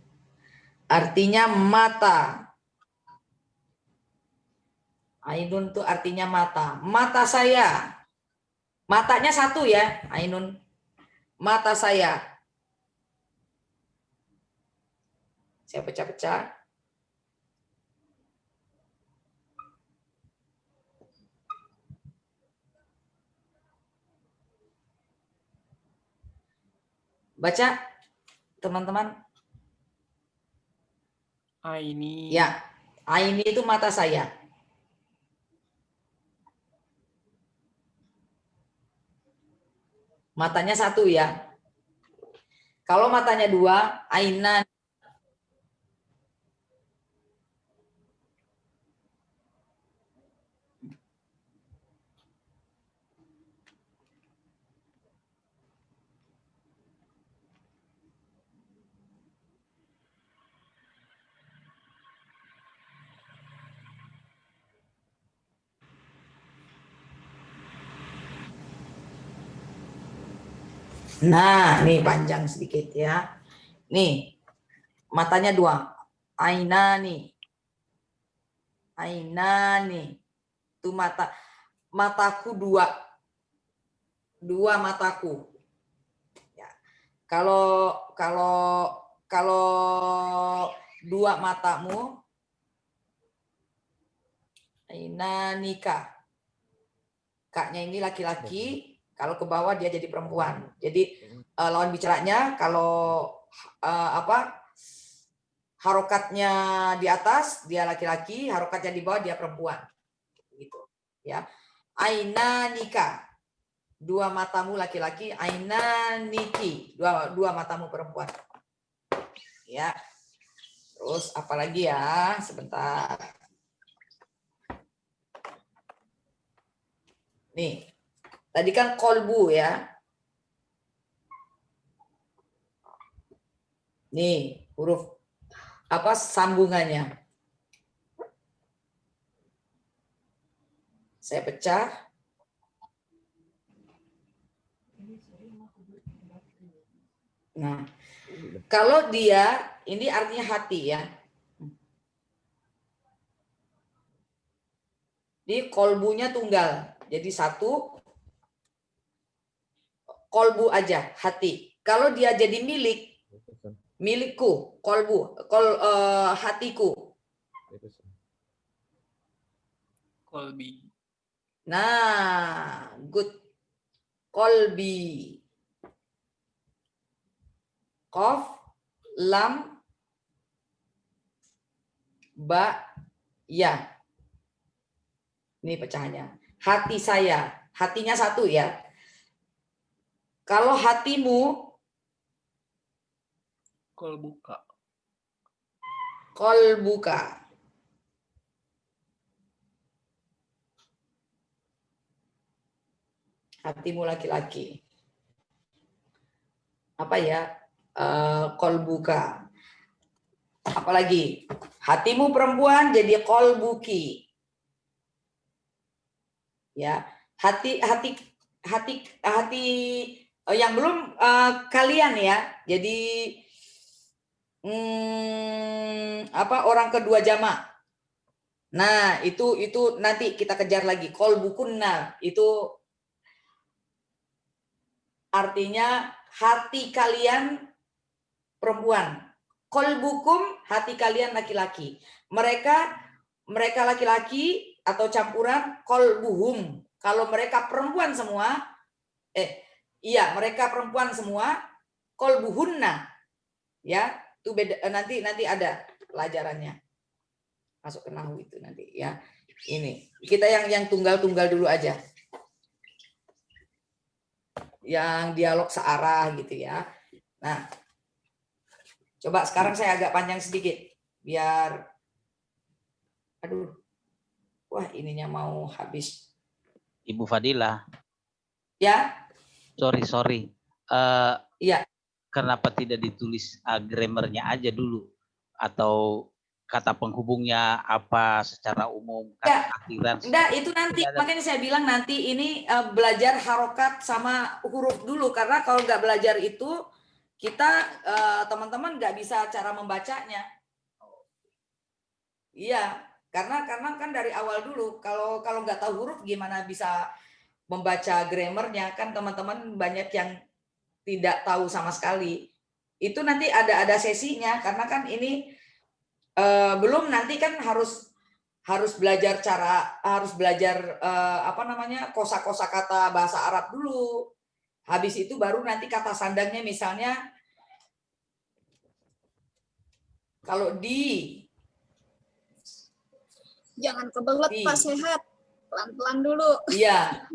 Artinya mata. Ainun itu artinya mata. Mata saya. Matanya satu ya, ainun. Mata saya. Saya pecah-pecah. Baca, teman-teman. Aini. Ya, aini itu mata saya. Matanya satu ya. Kalau matanya dua, ainan. Nah, nih panjang sedikit ya. Nih, matanya dua. Ainani. Ainani. Itu mataku dua. Dua mataku. Ya. Kalau dua matamu, ainanika. Kaknya ini laki-laki. Kalau ke bawah dia jadi perempuan. Jadi lawan bicaranya kalau harokatnya di atas dia laki-laki, harokatnya di bawah dia perempuan. Gitu. Ya. Ainanika. Dua matamu laki-laki, ainaniki. Dua matamu perempuan. Ya. Terus apalagi ya? Sebentar. Nih. Tadi kan kolbu ya. Nih, huruf apa sambungannya? Saya pecah. Nah, kalau dia ini artinya hati ya. Di kolbunya tunggal. Jadi satu kolbu aja, hati. Kalau dia jadi milikku, kolbu, hatiku. Kolbi. Nah, good. Kolbi. Qaf, lam, ba, ya. Ini pecahannya. Hati saya. Hatinya satu ya. Kalau hatimu, Kolbuka. kolbuka. Hatimu laki-laki. Apa ya? Kolbuka. Apalagi? Hatimu perempuan jadi kolbuki. Ya, hati yang belum kalian ya. Jadi orang kedua jamak. Nah, itu nanti kita kejar lagi. Kolbukunna itu artinya hati kalian perempuan. Kolbukum hati kalian laki-laki. Mereka laki-laki atau campuran kolbuhum. Kalau mereka perempuan semua, mereka perempuan semua, kolbuhunna. Ya, itu beda, nanti ada pelajarannya. Masuk ke nahwu itu nanti ya. Ini kita yang tunggal-tunggal dulu aja. Yang dialog searah gitu ya. Nah, coba sekarang saya agak panjang sedikit biar wah ininya mau habis. Ibu Fadilah. Ya. Sorry. Iya. Kenapa tidak ditulis grammarnya aja dulu atau kata penghubungnya apa secara umum, kata akhiran. Enggak, itu nanti makanya saya bilang nanti ini belajar harokat sama huruf dulu, karena kalau nggak belajar itu kita teman-teman nggak bisa cara membacanya. Iya, karena kan dari awal dulu kalau nggak tahu huruf gimana bisa membaca grammarnya, kan teman-teman banyak yang tidak tahu sama sekali. Itu nanti ada sesinya, karena kan ini belum, nanti kan harus belajar kosa-kosa kata bahasa Arab dulu. Habis itu baru nanti kata sandangnya, misalnya kalau jangan kebelet Pak, sehat. Pelan-pelan dulu. Iya.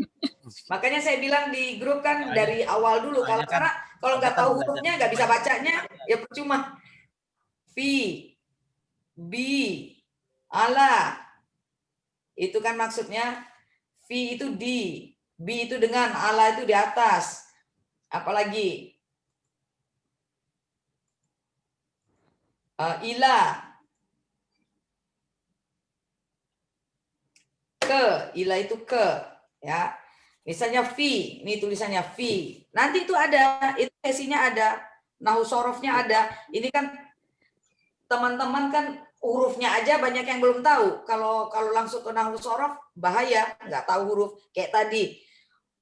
Makanya saya bilang di grup kan dari awal dulu, karena kalau nggak tahu hurufnya, nggak bisa bacanya, ya percuma. Fi, bi, ala, itu kan maksudnya. Fi itu di, bi itu dengan, ala itu di atas. Apalagi ila, ke, ila itu ke, ya. Misalnya fi, ini tulisannya fi. Nanti itu ada, itu sesinya ada, nahwu sorofnya ada. Ini kan teman-teman kan hurufnya aja banyak yang belum tahu. Kalau langsung ke nahwu sorof bahaya, nggak tahu huruf. Kayak tadi,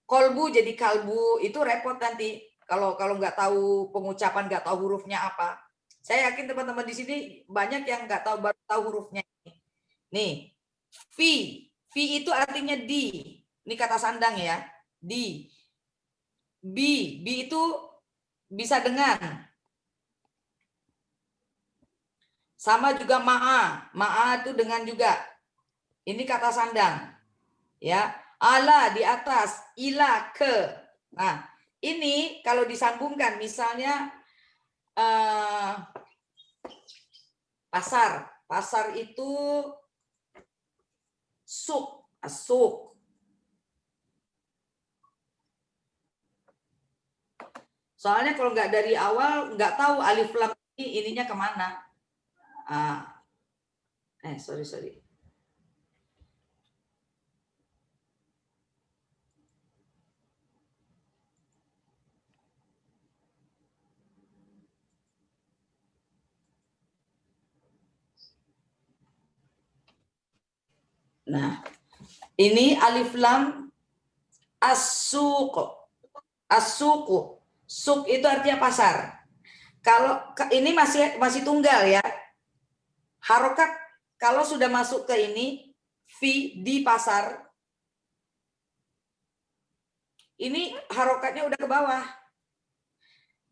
kolbu jadi kalbu, itu repot nanti. Kalau nggak tahu pengucapan, nggak tahu hurufnya apa. Saya yakin teman-teman di sini banyak yang nggak tahu, baru tahu hurufnya. Nih, fi itu artinya di. Ini kata sandang ya, di. Bi itu bisa dengan. Sama juga ma'a itu dengan juga. Ini kata sandang. Ya, ala di atas, ila ke. Nah, ini kalau disambungkan misalnya pasar itu suk. Soalnya kalau nggak dari awal, nggak tahu alif lam ini ininya kemana. Sorry. Nah, ini alif lam as-suq. As-suqu. Suq itu artinya pasar. Kalau ini masih tunggal ya. Harokat kalau sudah masuk ke ini, fi di pasar, ini harokatnya udah ke bawah.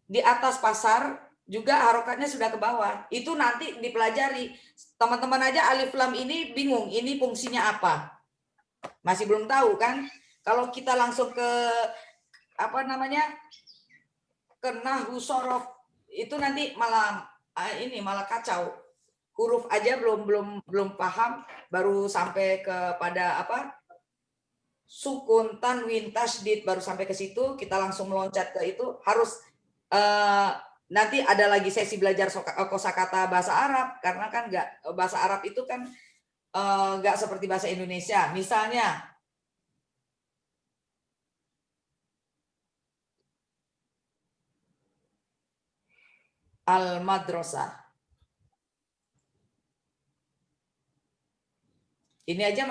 Di atas pasar juga harokatnya sudah ke bawah. Itu nanti dipelajari. Teman-teman aja alif lam ini bingung, ini fungsinya apa? Masih belum tahu kan? Kalau kita langsung ke ke nahwu sorof, itu nanti malah kacau. Huruf aja belum paham, baru sampai kepada sukun, tanwin, tasydid, baru sampai ke situ kita langsung meloncat ke itu. Harus nanti ada lagi sesi belajar kosakata bahasa Arab, karena kan bahasa Arab itu kan nggak seperti bahasa Indonesia. Misalnya al-madrasah. Ini aja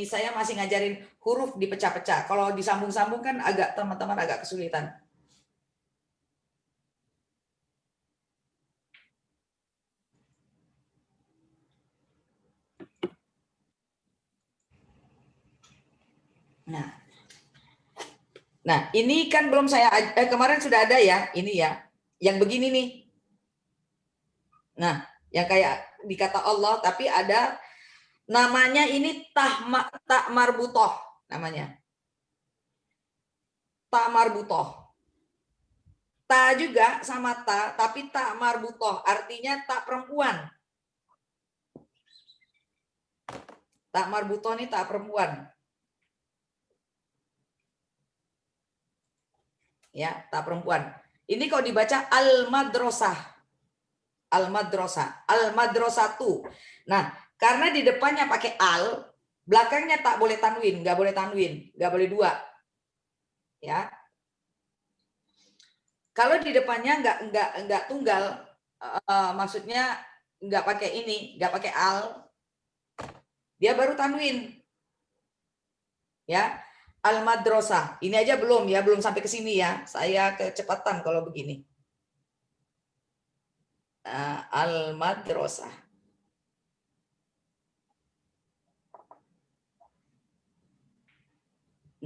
saya masih ngajarin huruf dipecah-pecah. Kalau disambung-sambung kan teman-teman agak kesulitan. Nah, ini kan belum kemarin sudah ada ya, ini ya, yang begini nih. Nah, yang kayak dikata Allah, tapi ada namanya ini tak marbutoh namanya. Tak marbutoh. Ta juga sama ta, tapi tak marbutoh, artinya tak perempuan. Tak marbutoh ini tak perempuan. Ya, tak perempuan. Ini kalau dibaca al-madrasah. Al-madrasah. Al-madrasatu. Nah, karena di depannya pakai al, belakangnya tak boleh tanwin, nggak boleh tanwin, nggak boleh dua. Ya. Kalau di depannya nggak tunggal, maksudnya nggak pakai ini, nggak pakai al, dia baru tanwin. Ya. Al-madrasah. Ini aja belum ya, belum sampai ke sini ya. Saya kecepatan kalau begini. Al-madrasah.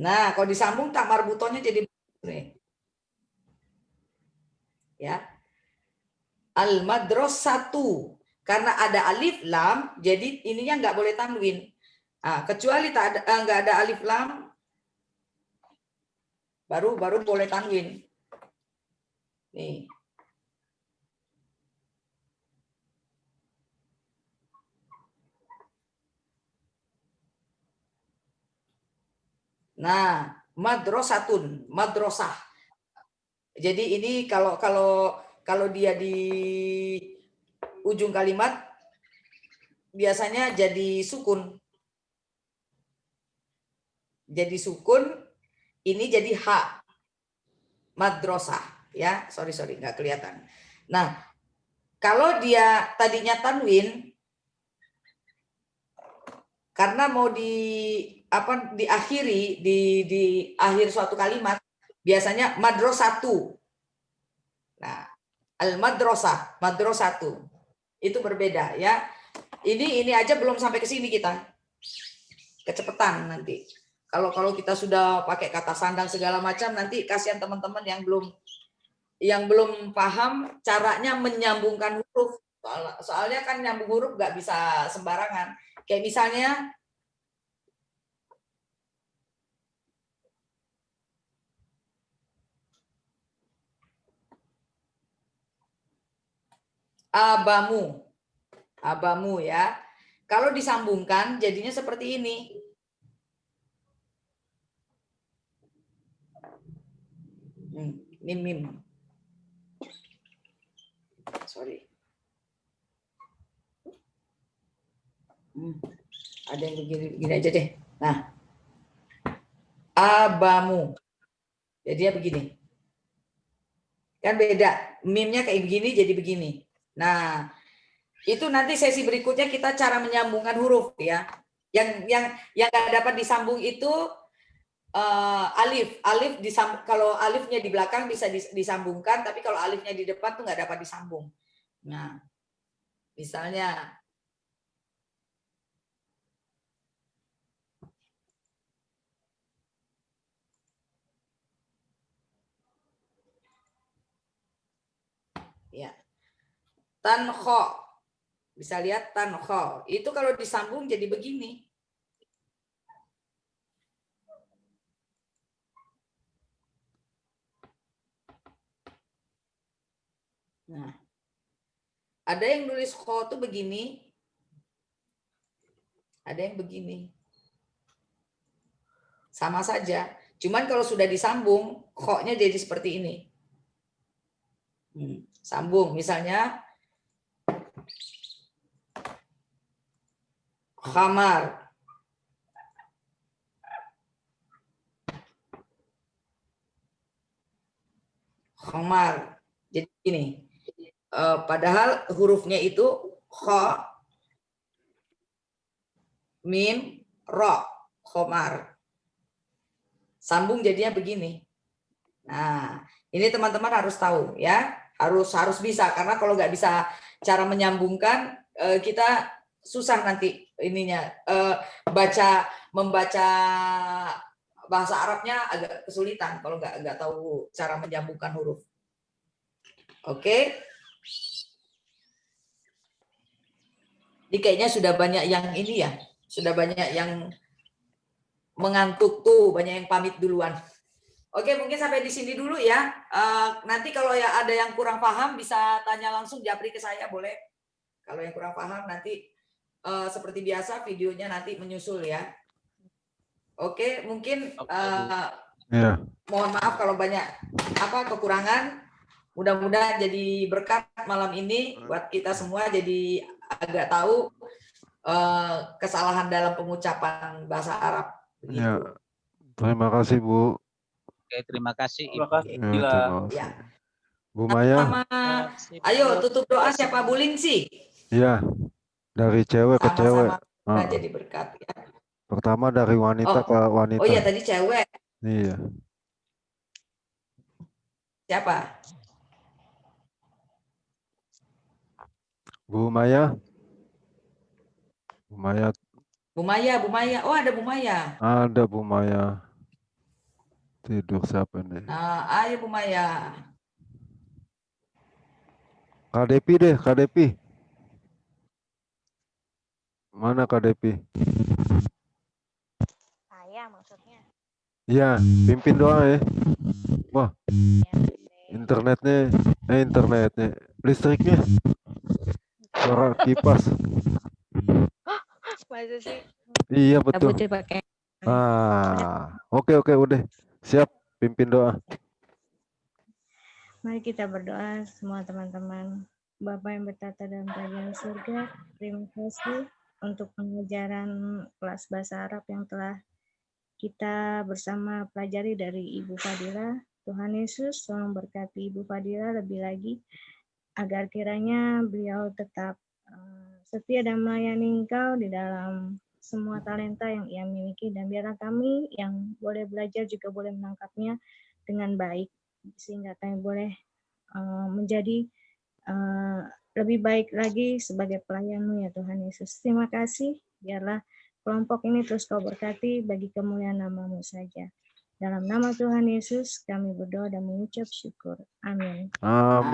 Nah, kalau disambung tak marbutohnya jadi nih. Ya. Al-madrasatu. Karena ada alif lam, jadi ininya nggak boleh tanwin. Nah, kecuali nggak ada alif lam, baru boleh tanwin. Nih. Nah, madrasatun, madrasah. Jadi ini kalau dia di ujung kalimat biasanya jadi sukun. Jadi sukun, ini jadi ha. Madrasah, ya. Sorry, nggak kelihatan. Nah, kalau dia tadinya tanwin, karena mau diakhiri di akhir suatu kalimat, biasanya madrasatu. Nah, al-madrasah, madrasatu. Itu berbeda ya. Ini aja belum sampai ke sini kita. Kecepatan nanti. Kalau kita sudah pakai kata sandang segala macam, nanti kasihan teman-teman yang belum paham caranya menyambungkan huruf. Soalnya kan nyambung huruf nggak bisa sembarangan. Kayak misalnya abamu ya. Kalau disambungkan jadinya seperti ini. Mim. Sorry. Ada yang begini aja deh. Nah, abamu. Jadi dia begini. Kan beda. Mimnya kayak begini jadi begini. Nah, itu nanti sesi berikutnya kita cara menyambungkan huruf ya. Yang nggak dapat disambung itu alif. Kalau alifnya di belakang bisa disambungkan, tapi kalau alifnya di depan tuh nggak dapat disambung. Nah, misalnya ya. Tanho. Bisa lihat tanho. Itu kalau disambung jadi begini. Nah, ada yang nulis kho tuh begini, ada yang begini. sama saja. Cuman kalau sudah disambung, kho-nya jadi seperti ini. Sambung, misalnya khamar. Khamar. Jadi ini. Padahal hurufnya itu kho, mim, ro, khamar. Sambung jadinya begini. Nah, ini teman-teman harus tahu ya, harus bisa, karena kalau nggak bisa cara menyambungkan, kita susah nanti ininya membaca bahasa Arabnya agak kesulitan kalau nggak tahu cara menyambungkan huruf. Oke. Ini kayaknya sudah banyak yang ini ya, sudah banyak yang mengantuk tuh, banyak yang pamit duluan. Oke, mungkin sampai di sini dulu ya. Nanti kalau ya ada yang kurang paham bisa tanya langsung japri ke saya, boleh. Kalau yang kurang paham nanti seperti biasa videonya nanti menyusul ya. Oke, mungkin mohon maaf kalau banyak kekurangan. Mudah-mudahan jadi berkat malam ini buat kita semua, jadi agak tahu kesalahan dalam pengucapan bahasa Arab. Begitu. Ya, terima kasih Bu. Oke, terima kasih Ibu. Terima kasih. Bu Maya. Ayo tutup doa siapa Bu Lingsi? Iya, dari cewek ke cewek. Sama-sama jadi berkat ya. Pertama dari wanita ke wanita. Oh iya tadi cewek. Iya. Siapa? Bu Maya. Bu Maya. Bu Maya. Oh ada Bu Maya. Ada Bu Maya. Tidur siapa nih? Nah, ayo Bu Maya. Kak Depi deh, Kak Depi. Mana Kak Depi? Saya maksudnya. Iya, pimpin doa ya. Wah, internetnya, listriknya. Suara kipas. Masa sih? Iya betul. Pakai. Oke udah. Siap, pimpin doa. Mari kita berdoa semua teman-teman. Bapa yang bertata dalam kerajaan surga, terima kasih untuk pengajaran kelas bahasa Arab yang telah kita bersama pelajari dari Ibu Fadila. Tuhan Yesus tolong berkati Ibu Fadila lebih lagi agar kiranya beliau tetap setia dan melayani Engkau di dalam semua talenta yang ia miliki, dan biarlah kami yang boleh belajar juga boleh menangkapnya dengan baik sehingga kami boleh menjadi lebih baik lagi sebagai pelayan-Mu ya Tuhan Yesus. Terima kasih, biarlah kelompok ini terus Kau berkati bagi kemuliaan nama-Mu saja. Dalam nama Tuhan Yesus kami berdoa dan mengucap syukur. Amin. Amin.